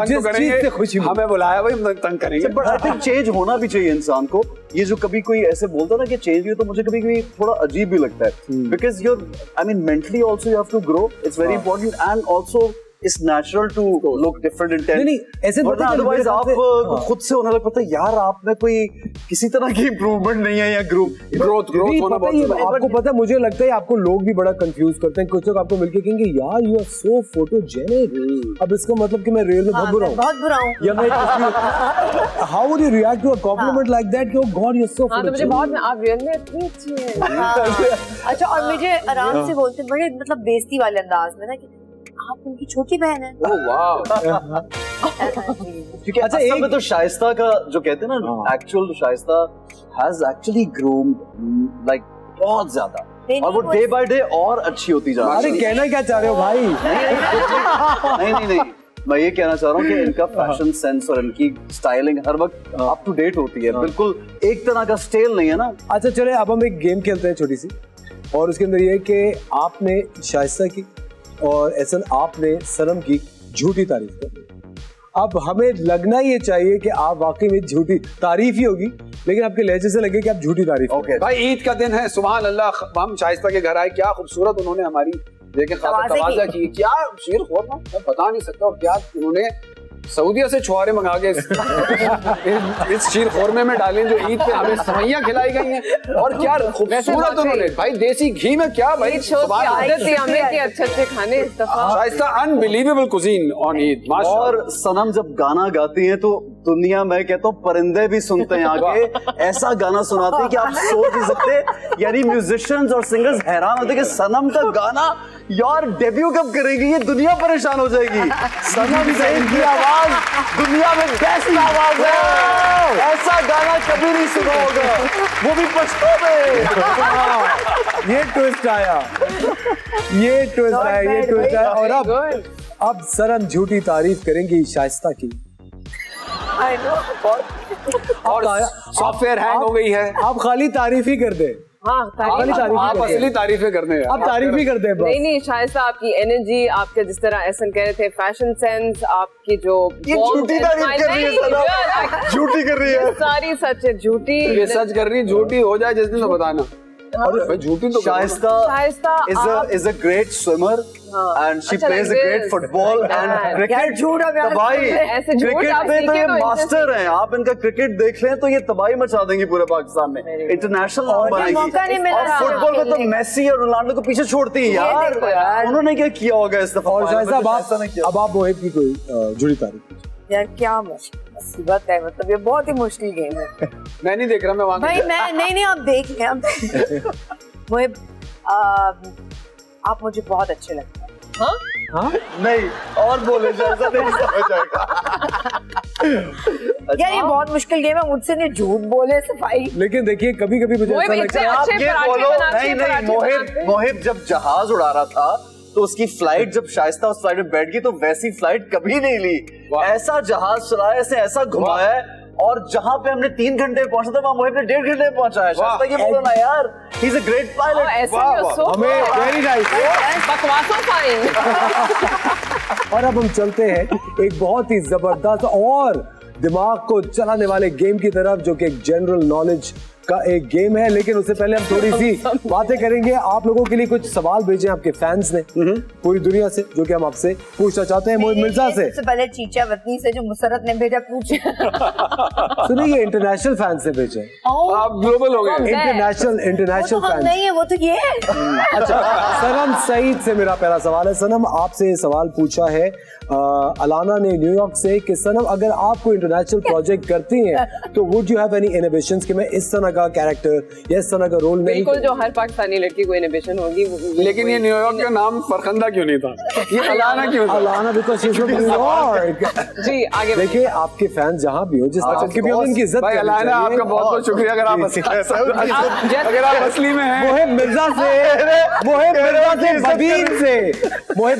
S5: जिस चीज से खुशी हमें बुलाया वही हम तंग करेंगे।
S3: बट आई थिंक चेंज होना भी चाहिए इंसान को। ये जो कभी कोई ऐसे बोलता ना कि चेंज हुई, तो मुझे कभी कभी थोड़ा अजीब भी लगता है। Because your, I mean, mentally also you have to grow, it's very important and also It's natural to look different in 10.
S1: नहीं, ऐसे
S3: वरना otherwise आप खुद से होने लग पड़ता है, यार आप में कोई किसी तरह की इम्प्रूवमेंट नहीं है या ग्रोथ होना बहुत।
S1: आपको पता है, मुझे लगता है आपको लोग भी बड़ा कंफ्यूज करते हैं। कुछ लोग आपको मिलके कहेंगे, यार यू आर सो फोटोजेनिक। अब इसका मतलब कि मैं रियल में बहुत बुरा हूँ या मैं how would you react to a compliment like that कि oh god you are so photogenic?
S2: मुझे बहुत, आप रियल में इतनी अच्छी हैं।
S4: अच्छा, और मुझे आराम से बोलते बड़े मतलब बेइज्जती वाले अंदाज में ना कि आप उनकी छोटी बहन है।
S5: ओह वाव।
S3: क्योंकि अच्छा, एक में तो शाइस्ता का जो कहते हैं ना, actual Shaista has actually groomed like बहुत ज्यादा, और वो डे बाय डे और अच्छी होती जा रही है।
S1: अरे कहना क्या चाह रहे हो भाई?
S3: नहीं, मैं ये कहना चाह रहा हूँ कि इनका फैशन सेंस और इनकी स्टाइलिंग हर वक्त अप टू डेट होती है, बिल्कुल एक तरह का स्टाइल नहीं है ना। अच्छा
S1: चले अब हम एक गेम खेलते हैं छोटी सी, और उसके अंदर ये कि आपने शाइस्ता की और एहसन आपने सनम की झूठी तारीफ कर दी। अब हमें लगना ये चाहिए कि आप वाकई में झूठी तारीफ ही होगी, लेकिन आपके लहजे से लगे कि आप झूठी तारीफ।
S3: ओके
S5: भाई ईद का दिन है, सुभान अल्लाह, हम शाइस्ता के घर आए, क्या खूबसूरत उन्होंने हमारी देखे तवाज़ा की, क्या शीर खोरमा, मैं बता नहीं सकता, और क्या उन्होंने सऊदीया से छुआरे मंगा के इस शीर खोरमे में डालें जो ईद पे हमें सवैयां खिलाई गई हैं, और क्या खूबसूरत उन्होंने भाई देसी घी में क्या भाई
S2: अच्छे खाने।
S5: Shaista unbelievable cuisine on Eid.
S3: और सनम जब गाना गाती हैं तो दुनिया में कहता हूँ परिंदे भी सुनते हैं आके, ऐसा गाना सुनाते हैं कि आप सोच नहीं सकते। यानी म्यूजिशियंस और सिंगर्स हैरान होते कि सनम का गाना यार डेब्यू कब करेगी, ये दुनिया परेशान हो जाएगी। सनम सईद की आवाज दुनिया में बेस्ट आवाज है, ऐसा गाना कभी नहीं सुना होगा, वो भी पश्तो में।
S1: ये ट्विस्ट आया, ये ट्विस्ट आया, ये ट्विस्ट आया। और अब सनम झूठी तारीफ करेंगी शाइस्ता की।
S5: और सॉफ्टवेयर हैंग हो गई है,
S1: आप खाली तारीफ ही कर दे।
S2: हाँ,
S5: आप असली तारीफें करते हैं,
S1: आप तारीफ ही करते हैं।
S2: नहीं शाइस्ता, आपकी एनर्जी, आपके जिस तरह एहसन कह रहे थे फैशन सेंस, आपकी जो
S3: झूठी तारीफ कर रही है सनम, झूठी कर रही है,
S2: सारी सच है, झूठी
S5: ये सच कर रही है, झूठी हो जाए जिस दिन तो बताना। और झूठी तो
S3: Shaista is a great swimmer and she plays a great football and cricket। तबाही क्रिकेट में तो ये मास्टर हैं, आप इनका क्रिकेट देख लें तो ये तबाही मचा देंगी पूरे पाकिस्तान में, इंटरनेशनल नाम बनाएंगी। और फुटबॉल में तो मेसी और रोनाल्डो को पीछे छोड़ती है यार, उन्होंने क्या किया होगा इस दफा।
S1: और शाइस्ता अब आप मोहित की कोई झूठी तारीफ
S4: यार, क्या मुसीबत है, मतलब ये बहुत ही मुश्किल गेम है।
S5: मैं नहीं देख रहा, मैं वहां
S4: भाई मैं नहीं आप देख लें, आप मोहित आप मुझे बहुत अच्छे लगते हैं।
S3: हाँ? नहीं और बोले जैसा नहीं समझ आएगा।
S4: यार ये बहुत मुश्किल गेम है, मुझसे नहीं झूठ बोले सफाई।
S1: लेकिन देखिए कभी कभी मुझे ऐसा लगता है
S3: आप ये बोलो, नहीं मोहित जब जहाज उड़ा रहा था तो उसकी फ्लाइट, जब शाइस्ता उस फ्लाइट में बैठ गई तो वैसी फ्लाइट कभी नहीं ली, ऐसा जहाज चलाया, ऐसा घुमाया, और जहां पे हमने 3 घंटे पहुंचा था वहां मोहित ने 1.5 घंटे में पहुंचा है। शाइस्ता ये बोलो ना यार, he is a great pilot.
S1: हमें वेरी नाइस,
S2: बकवासों फाइन।
S1: और अब हम चलते हैं एक बहुत ही जबरदस्त और दिमाग को चलाने वाले गेम की तरफ, जो कि एक जनरल नॉलेज का एक गेम है। लेकिन उससे पहले हम थोड़ी सी बातें करेंगे। आप लोगों के लिए कुछ सवाल भेजे आपके फैंस ने पूरी दुनिया से, जो कि हम आपसे पूछना चाहते हैं। मोहित मिर्जा से
S4: सबसे पहले चीचा वतनी से जो मुसरत ने भेजा पूछे।
S1: सुनिए, ये इंटरनेशनल फैंस से भेजे,
S5: आप ग्लोबल हो गए,
S1: इंटरनेशनल फैंस
S4: नहीं है, वो तो ये है।
S1: अच्छा, सनम सईद से मेरा पहला सवाल है। सनम आपसे ये सवाल पूछा है अलाना ने न्यूयॉर्क से कि सनम अगर आप कोई इंटरनेशनल प्रोजेक्ट करती हैं तो would you have any inhibitions कि मैं इस तरह का कैरेक्टर या इस तरह का रोल नहीं?
S2: बिल्कुल, जो हर पाकिस्तानी लड़की को इनहिबिशन होगी।
S5: लेकिन ये न्यूयॉर्क का नाम फरखंदा क्यों नहीं था, ये अलाना क्यों था?
S1: Alana because she is from New York.
S2: जी आगे
S1: देखिए, आपके फैंस जहां भी हो, जिस तरह की भी हो, उनकी इज्जत
S5: भाई। अलाना आपका बहुत बहुत शुक्रिया, अगर आप असली में हैं।
S1: मोहित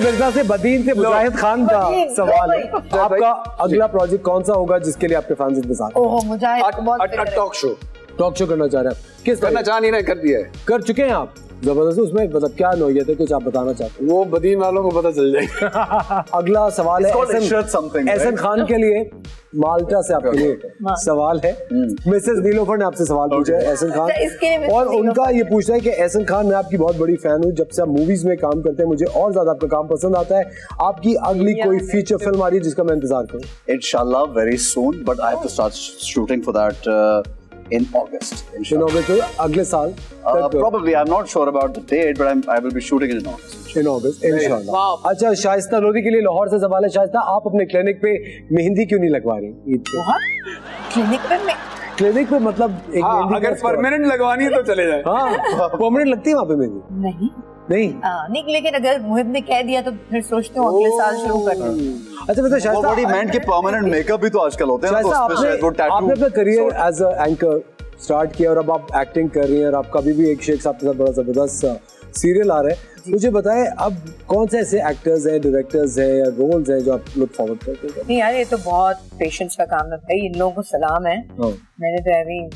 S1: मिर्जा से बदीन से मुजाहिद खान का सवाल है, आपका अगला प्रोजेक्ट कौन सा होगा जिसके लिए आपके फैंस इंतजार कर रहे हैं?
S4: मुजाहिद
S5: टॉक शो करना चाह रहे हैं। किस करना चाह नहीं रहे, कर दिया है, कर चुके हैं आप जबरदस्त। उसमें मतलब क्या नौयत है, कुछ आप बताना चाहते हैं? वो बदीन वालों को पता चल जाएगा।
S1: अगला सवाल है एहसन खान के लिए, माल्टा से आपके लिए सवाल है। मिसेस नीलोफर ने आपसे सवाल पूछा है एहसन खान, और उनका ये पूछना है कि एहसन खान, मैं आपकी बहुत बड़ी फैन हूँ, जब से आप मूवीज में काम करते हैं मुझे और ज्यादा आपका काम पसंद आता है। आपकी अगली कोई फीचर फिल्म आ रही है जिसका मैं इंतजार करूँ?
S3: इंशाल्लाह very soon, but I have to start shooting for that in August.
S1: In August, अगले साल?
S3: Probably, I'm not sure about the date, but I will be shooting it in August.
S1: In August, इंशाल्लाह। अच्छा, शाइस्ता लोधी के लिए लाहौर से सवाल है। शाइस्ता, आप अपने क्लिनिक पे मेहंदी क्यों नहीं लगवा रही ईद पे? क्लिनिक पे मतलब एक मेहंदी
S5: अगर परमानेंट लगवानी है तो चले जाए।
S1: हाँ, परमानेंट लगती है वहाँ पे मेहंदी?
S4: नहीं, लेकिन अगर मुहिब ने कह दिया तो फिर सोचते हो अगले साल शुरू करना।
S1: अच्छा, मतलब शायद
S3: बॉडी मेंट के परमानेंट मेकअप भी तो आजकल होते हैं, तो
S1: आपने अपना career as a anchor start किया और अब आप एक्टिंग कर रही हैं, और आप कभी भी एक शेख साहब के साथ बड़ा जबरदस्त सीरियल आ रहे हैं, मुझे बताएं अब कौन से ऐसे एक्टर्स हैं, डायरेक्टर्स हैं या रोल्स हैं जो आप लुक फॉरवर्ड करते हैं?
S4: नहीं यार, ये तो बहुत पेशेंस का काम है भाई, इन लोगों को सलाम है। मैंने तो अभी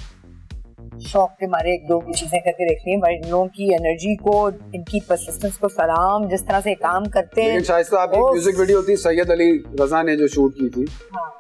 S4: शौक के मारे एक दो चीजें करके देखी हैं, बट इन लोगों की एनर्जी को, इनकी परसिस्टेंस को सलाम, जिस तरह से काम करते हैं।
S5: लेकिन शायद आपकी म्यूजिक वीडियो थी सैयद अली रजा ने जो शूट की थी,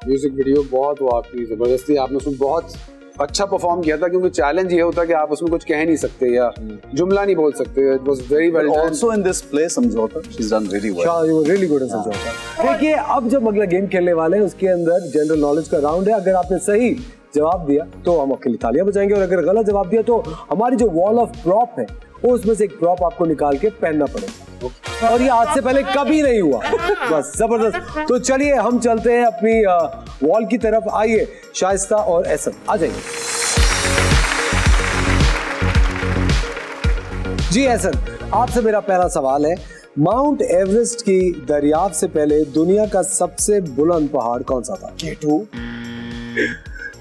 S5: म्यूजिक वीडियो बहुत वो आपकी जबरदस्ती, आपने उसमें बहुत अच्छा परफॉर्म किया था, क्योंकि चैलेंज ये होता है कि आप उसमें कुछ कह नहीं सकते या जुमला नहीं बोल सकते। It was very well done.
S3: Also in this play Samjhauta, she is done really well.
S1: You were really good in Samjhauta. देखिए अब जब अगला गेम खेलने वाले हैं उसके अंदर जनरल नॉलेज का राउंड है। अगर आपने सही जवाब दिया तो हम आपके लिए तालियां बजाएंगे, और अगर गलत जवाब दिया तो हमारी जो वॉल ऑफ प्रॉप है उसमें से एक प्रॉप आपको निकाल के पहनना पड़ेगा, और ये आज से पहले कभी नहीं हुआ। बस जबरदस्त। तो चलिए हम चलते हैं अपनी वॉल की तरफ। आइए शाइस्ता और एहसन आ जाइए। जी एहसन, आपसे मेरा पहला सवाल है, माउंट एवरेस्ट की दरियाफ्त से पहले दुनिया का सबसे बुलंद पहाड़ कौन सा था?
S3: K2।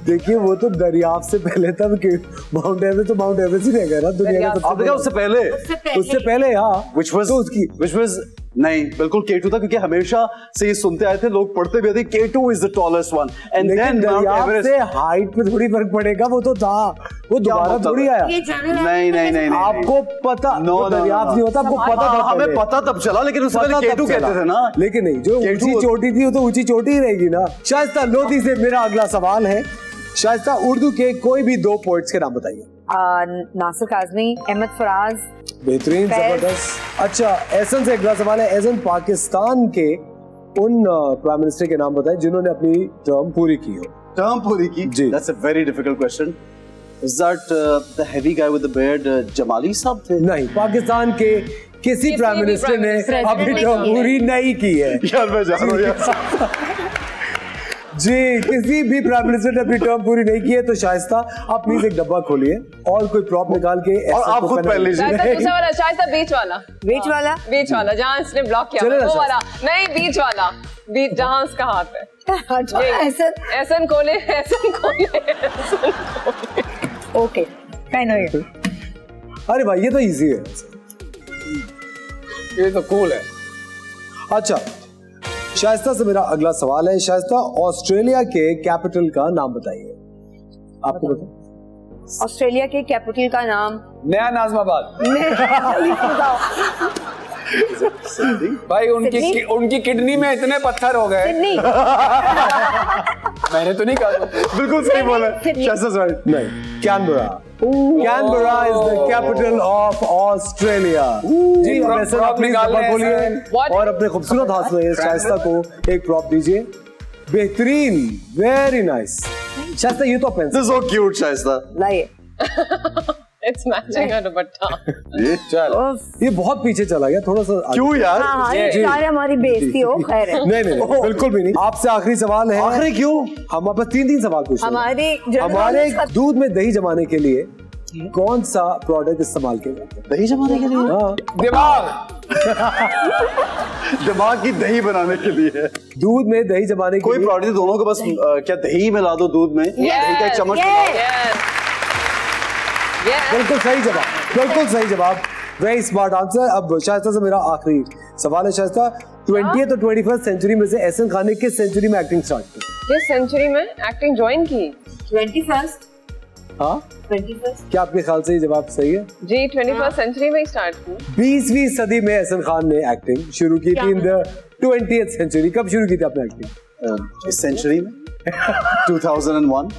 S1: देखिए वो तो दरियाफ्त से पहले था, माउंट एवरेस्ट तो माउंट एवरेस्ट ही रहेगा ना दुनिया का।
S3: आपने कहा उससे पहले?
S1: उससे पहले हाँ,
S3: which was नहीं, बिल्कुल K2 था, क्योंकि हमेशा से ये सुनते आए थे, लोग पढ़ते भी थे K2 is the tallest one, and then Mount Everest।
S1: से हाइट पे थोड़ी फर्क पड़ेगा, वो तो था, वो दोबारा थोड़ी आया।
S3: नहीं
S1: आपको पता दरियाफ्त नहीं होता, आपको पता था,
S3: हमें पता तब चला, लेकिन उससे पहले K2 कहते थे ना।
S1: लेकिन नहीं, जो ऊंची चोटी थी वो तो ऊंची चोटी ही रहेगी ना। शाइस्ता लोधी से मेरा अगला सवाल है, शाइस्ता उर्दू के कोई भी दो पोएट्स के नाम बताइए।
S4: नासिर काज़मी, अहमद फराज।
S1: बेहतरीन, जबरदस्त। अच्छा एहसन से अगला सवाल है, एहसन पाकिस्तान के उन प्राइम मिनिस्टर के नाम बताएं जिन्होंने अपनी टर्म पूरी की हो।
S3: टर्म पूरी की?
S1: जी।
S3: That's a very difficult question. Is that the heavy guy with the beard, Jamali साहब थे?
S1: नहीं, पाकिस्तान के किसी प्राइम मिनिस्टर ने अपनी टर्म पूरी नहीं की है।
S3: यार मैं जान रहा हूँ
S1: जी, किसी भी प्राइम मिनिस्टर ने अपनी टर्म पूरी नहीं की है। तो शाइस्ता आप प्लीज एक डब्बा खोलिए और कोई प्रॉप निकाल के,
S3: और आप खुद पहन लीजिए।
S2: शाइस्ता बीच वाला जहाँ इसने ब्लॉक किया, वो वाला नहीं, बीच वाला, बीच जहाँ उसका हाथ है। एहसन खोले।
S4: ओके, फाइन हो गया।
S1: अरे भाई ये तो इजी है,
S5: ये तो कूल है।
S1: अच्छा शाइस्ता से मेरा अगला सवाल है, शाइस्ता ऑस्ट्रेलिया के कैपिटल का नाम बताइए। आपको बताओ
S4: ऑस्ट्रेलिया के कैपिटल का नाम?
S5: नया नाज़माबाद। भाई उनकी किडनी में इतने पत्थर हो गए। मैंने तो नहीं कहा।
S1: बिल्कुल सही बोला शाइस्ता सर। नहीं, Canberra. Canberra is the capital of Australia. जी और अपने खूबसूरत हाथ में शाइस्ता को एक प्रॉप दीजिए। बेहतरीन, वेरी नाइस। शाइस्ता ये तो पेंसिल।
S3: So cute Shaista.
S4: लाइए।
S2: It's matching her दुपट्टा।
S1: ये बहुत पीछे चला गया थोड़ा सा।
S3: क्यों यार?
S4: हमारी बेइज्जती हो। खैर है।
S1: नहीं बिल्कुल भी नहीं। आपसे आखिरी सवाल है।
S3: आखिरी क्यों?
S1: हम आपसे तीन सवाल पूछते हैं। हमारे दूध में दही जमाने के लिए कौन सा प्रोडक्ट इस्तेमाल किया जाता है?
S3: दही जमाने के लिए?
S1: हाँ।
S3: दिमाग की दही बनाने के लिए।
S1: दूध में दही जमाने के
S3: कोई प्रोडक्ट दोनों को बस क्या दही मिला दो दूध में, दही का चम्मच
S1: बिल्कुल सही जवाब, बिल्कुल सही जवाब। Very smart answer. अब शाइस्ता से मेरा आखिरी सवाल है, शाइस्ता 20th और 21st सेंचुरी में से एहसन खान ने किस सेंचुरी में एक्टिंग स्टार्ट की?
S2: किस सेंचुरी में एक्टिंग ज्वाइन की?
S4: 21st।
S1: हाँ
S4: 21st।
S1: क्या आपके ख्याल से ये जवाब सही है?
S2: जी 21st सेंचुरी में स्टार्ट की।
S1: 20वीं सदी में एहसन खान ने एक्टिंग शुरू की थी। In the 20th century. कब शुरू की थी आपने एक्टिंग?
S3: इस सेंचुरी में 2001।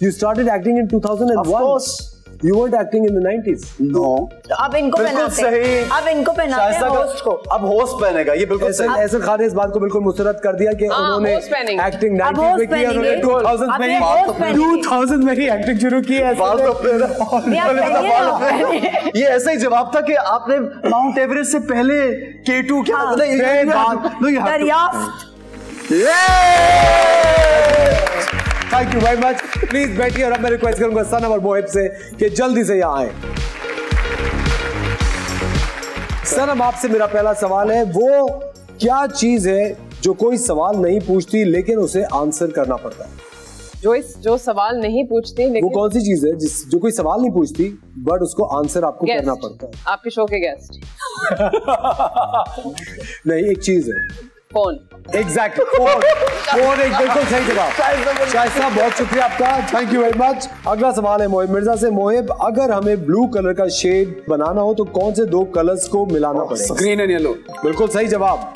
S1: You started acting in 2001?
S3: Of course.
S1: You weren't acting in the 90s?
S3: No.
S4: तो अब इनको पहनाते हैं। अब इनको पहनाते हैं होस्ट को।
S3: अब होस्ट पहनेगा, ये बिल्कुल सही।
S1: एहसन खान ने इस बात को बिल्कुल मुस्तरद कर दिया कि उन्होंने एक्टिंग 90s में की, उन्होंने 2000 में ही एक्टिंग शुरू की है।
S3: ये ऐसा ही जवाब था कि आपने माउंट एवरेस्ट से पहले K2 क्या
S4: दरियाफ्त।
S1: Thank you very much. Please बैठिए और अब मैं रिक्वेस्ट करूंगा सनम और मोहिब से कि जल्दी से यहाँ आए। सनम आपसे मेरा पहला सवाल है, वो क्या चीज है जो कोई सवाल नहीं पूछती लेकिन उसे आंसर करना पड़ता है?
S2: जो सवाल नहीं पूछती लेकिन
S1: वो कौन सी चीज है जो कोई सवाल नहीं पूछती बट उसको आंसर आपको करना पड़ता है?
S2: आपके शो के गेस्ट।
S1: नहीं, एक चीज है
S2: फोन।
S1: एग्जैक्टली, फोन एक बिल्कुल सही जवाब। शाइस्ता, बहुत शुक्रिया आपका, थैंक यू वेरी मच। अगला सवाल है मोहिब मिर्जा से। मोहिब, अगर हमें ब्लू कलर का शेड बनाना हो तो कौन से 2 कलर्स को मिलाना पड़ेगा?
S5: Green and yellow.
S1: बिल्कुल सही जवाब।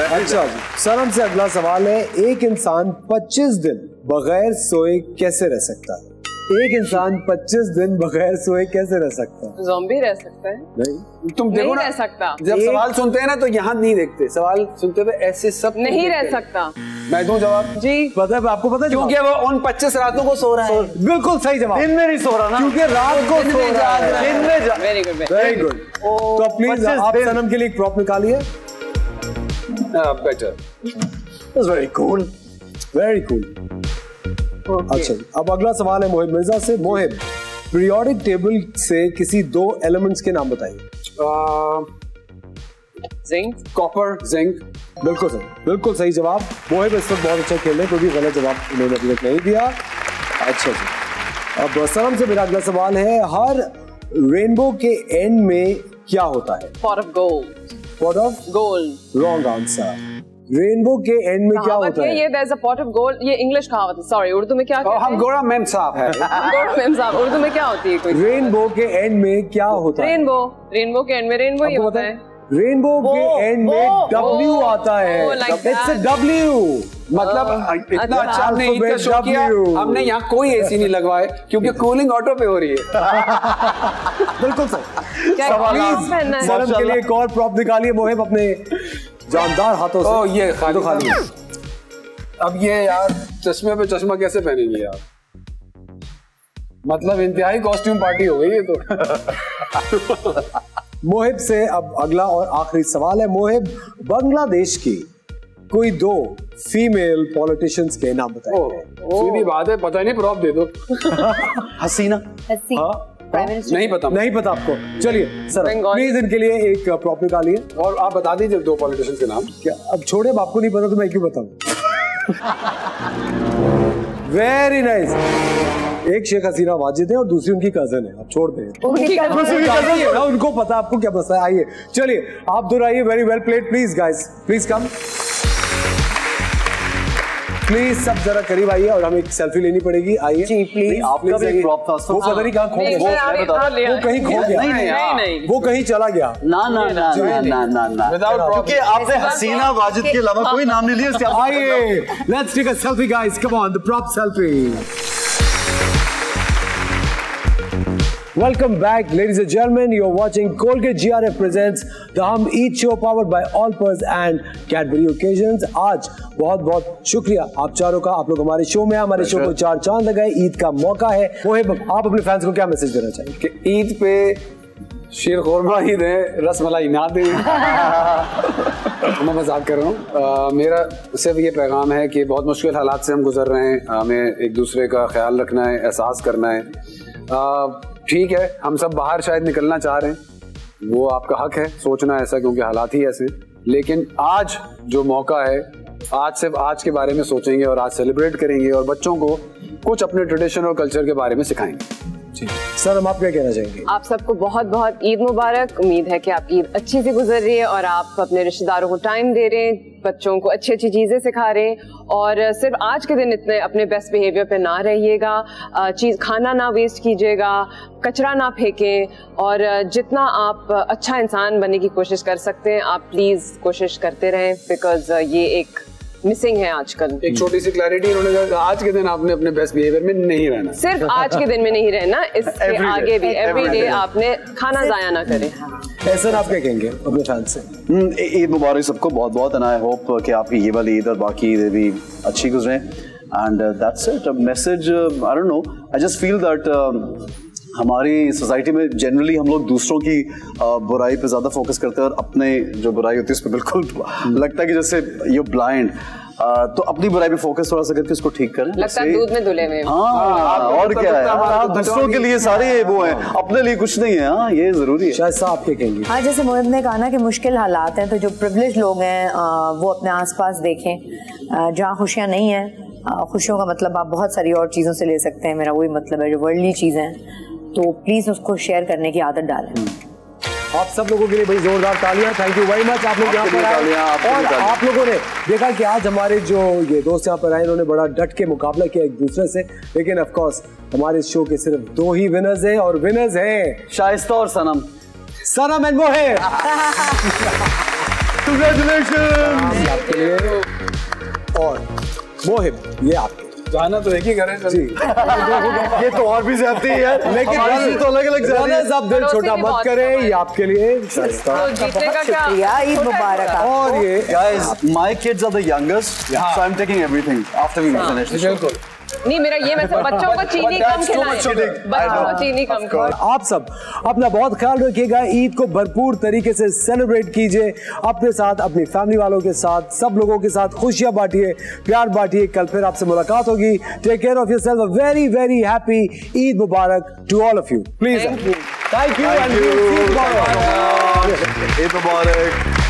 S1: अच्छा जी, सनम से अगला सवाल है, एक इंसान 25 दिन बगैर सोए कैसे रह सकता है? एक इंसान 25 दिन बगैर सोए कैसे रह सकता है?
S2: ज़ॉम्बी रह सकता है?
S1: नहीं,
S5: तुम देखो
S2: नहीं
S5: ना,
S2: रह सकता।
S5: जब सवाल सुनते हैं ना तो यहाँ नहीं देखते, सवाल सुनते हुए ऐसे सब
S2: नहीं रह सकता।
S5: मैं दूं जवाब?
S2: जी
S1: पता है, आपको पता है
S5: क्योंकि वो उन 25 रातों को सो रहा है।
S1: बिल्कुल सही जवाब।
S3: दिन में नहीं सो रहा ना,
S1: क्योंकि रात को सो रहा है।
S3: दिन में
S2: वेरी गुड।
S1: Very good. तो प्लीज आप सनम के लिए एक प्रॉप निकालिए।
S5: Better.
S3: That's very cool.
S1: Very cool. अच्छा, अब अगला सवाल है मोहिब मिर्जा से। मोहिब, पीरियोडिक टेबल से किसी 2 एलिमेंट्स के नाम बताइए।
S2: Zinc,
S5: copper, zinc.
S1: बिल्कुल सही जवाब। मोहिब इस वक्त बहुत अच्छा खेल रहे हैं, कोई भी गलत जवाब उन्होंने अभी तक नहीं दिया। अच्छा जी, अब सनम से मेरा अगला सवाल है, हर रेनबो के एंड में क्या होता है?
S2: Pot of gold.
S1: Pot of
S2: gold.
S1: Wrong answer. Rainbow के एंड में क्या होता है?
S2: ये there's a pot of gold, ये इंग्लिश कहावत है। सॉरी, उर्दू में क्या कहते हैं?
S5: हम गोरा मेम साहब है।
S2: हम गोरा मेम साहब। उर्दू में क्या होती है कोई?
S1: रेनबो के एंड में क्या होता है?
S2: रेनबो के एंड में रेनबो ही होता है।
S1: रेनबो के एंड में W आता है। It's a W।
S5: मतलब इतना अच्छा हमने ईद का शो किया, हमने यहाँ कोई एसी नहीं लगवाए क्योंकि कूलिंग ऑटो पे हो रही है।
S1: बिल्कुल सही। सनम के लिए एक और प्रॉप निकालिए मोहिब अपने जानदार हाथों से।
S5: ओ ये खाली। अब ये यार चश्मे पे चश्मा कैसे पहनेंगे यार? मतलब इंतहाई कॉस्ट्यूम पार्टी हो गई ये तो।
S1: मोहिब से अब अगला और आखिरी सवाल है। मोहिब, बांग्लादेश की कोई 2 फीमेल पॉलिटिशियंस के नाम बताइए।
S5: सीधी बात है, पता नहीं, प्रॉप दे दो।
S3: हसीना।
S5: नहीं पता आपको? चलिए सर,
S1: प्लीज इनके लिए एक प्रॉप निकालिए।
S5: और आप बता दीजिए 2 पॉलिटिशियंस के नाम।
S1: क्या अब छोड़े, अब आपको नहीं पता तो मैं क्यों बताऊं? Very nice. एक शेख हसीना वाजिद है और दूसरी उनकी कजन है। आप छोड़ दें, उनकी कजन है ना, उनको पता, आपको क्या पता है? आइए, चलिए आप दोनों आइए। Very well played. Please guys, please come. Please सब जरा करीब आइए और हमें एक सेल्फी लेनी पड़ेगी। आइए
S3: जी प्लीज। आपका भी प्रॉप था।
S1: वो पता नहीं कहाँ खो गया, वो कहीं खो गया।
S2: नहीं,
S1: वो कहीं चला गया।
S3: ना क्योंकि आपने हसीना वाजिद के अलावा कोई नाम नहीं लिया।
S1: आइए, let's take a selfie guys, come on, the prop selfie. Welcome back, ladies and gentlemen. You're watching Colgate GRF presents the Hum Eat Show, powered by Allpers and Cadbury Occasions. आज बहुत शुक्रिया आप चारों का। आप लोग हमारे शो में, हमारे शो को 4 चांद लगाए। ईद का मौका है। मोहिब, आप अपने फैंस को क्या मैसेज देना चाहिए?
S5: कि ईद पे शीर खुरमा ही दें, रसमलाई ना दें। मैं मजाक कर रहा हूँ। मेरा सिर्फ ये पैगाम है कि बहुत मुश्किल हालात से हम गुजर रहे हैं, हमें एक दूसरे का ख्याल रखना है, एहसास करना है। ठीक है, हम सब बाहर शायद निकलना चाह रहे हैं, वो आपका हक है सोचना ऐसा, क्योंकि हालात ही ऐसे। लेकिन आज जो मौका है, आज सिर्फ आज के बारे में सोचेंगे और आज सेलिब्रेट करेंगे और बच्चों को कुछ अपने ट्रेडिशन और कल्चर के बारे में सिखाएंगे।
S1: सर, हम आप क्या कहना चाहेंगे?
S2: आप सबको बहुत ईद मुबारक। उम्मीद है कि आपकी ईद अच्छी से गुजर रही है और आप अपने रिश्तेदारों को टाइम दे रहे हैं, बच्चों को अच्छी चीजें सिखा रहे हैं। और सिर्फ आज के दिन इतने अपने बेस्ट बिहेवियर पे ना रहिएगा, खाना ना वेस्ट कीजिएगा, कचरा ना फेंकें, और जितना आप अच्छा इंसान बनने की कोशिश कर सकते हैं आप प्लीज कोशिश करते रहें, बिकॉज ये एक मिसिंग है आजकल।
S5: एक छोटी सी क्लैरिटी उन्होंने कहा, आज के दिन आपने अपने बेस्ट बिहेवियर में नहीं रहना।
S2: सिर्फ आज के दिन में नहीं रहना, इसके आगे भी एवरी डे आपने खाना जाया ना करें।
S1: ऐसा आप क्या कहेंगे अपने फैंस से?
S3: ईद मुबारक सबको बहुत एंड आई होप कि आपकी ये वाली ईद और बाकी ईद भी अच्छी गुजरे। And that's it. Message, I don't know, I just feel that हमारी सोसाइटी में जनरली हम लोग दूसरों की बुराई पे ज़्यादा फोकस करते हैं और अपने जो बुराई होती है उस पर बिल्कुल लगता है कि जैसे यू ब्लाइंड। तो अपनी बुराई पे फोकस थोड़ा सा करके उसको ठीक करें।
S2: लगता है दूध में धुले हुए।
S3: हाँ, और क्या है, आप दूसरों के लिए सारे वो हैं, अपने लिए कुछ नहीं है। हाँ, ये जरूरी है।
S1: शायद साहब आप क्या कहेंगे?
S4: हाँ, जैसे मोहिब ने कहा ना कि मुश्किल हालात हैं, तो जो प्रिविलेज लोग हैं वो अपने आसपास देखें, जहाँ खुशियाँ नहीं हैं खुशियों का मतलब आप बहुत सारी और चीज़ों से ले सकते हैं, मेरा वही मतलब है जो वर्ल्डली चीज़ें हैं, तो प्लीज़ उसको शेयर करने की आदत डालें।
S1: आप सब लोगों के लिए बड़ी जोरदार तालियां। Thank you very much. आप लोग यहाँ पर आए और आप लोगों ने देखा कि आज हमारे जो ये दोस्त यहाँ पर आए इन्होंने बड़ा डट के मुकाबला किया एक दूसरे से, लेकिन ऑफ कोर्स हमारे शो के सिर्फ 2 ही विनर्स हैं और विनर्स हैं
S3: शाइस्ता और सनम।
S1: सनम एंड मोहिब। कांग्रेचुलेशंस आपके लिए। और मोहिब ये आपके
S5: जाना तो एक ही करें जी।
S3: ये तो और भी ज्यादा है यार, लेकिन तो अलग अलग ज्यादा है।
S1: आप दिल छोटा मत करें, ये आपके लिए
S2: तो जीतने का
S4: शुक्रिया, ईद मुबारक।
S1: और ये
S3: guys, my kids are the youngest, so I'm taking everything after we finish the show.
S2: नहीं, मेरा ये मैसेज बच्चों को चीनी कम खिलाएं, बच्चों को चीनी कम खिलाएं।
S1: आप सब अपना बहुत ख्याल रखिएगा, ईद को भरपूर तरीके से सेलिब्रेट कीजिए अपने साथ, अपनी फैमिली वालों के साथ, सब लोगों के साथ खुशियां बांटिए, प्यार बांटिए। कल फिर आपसे मुलाकात होगी। Take care of yourself. A very very happy Eid मुबारक to all of you. Please thank you and Eid Mubarak.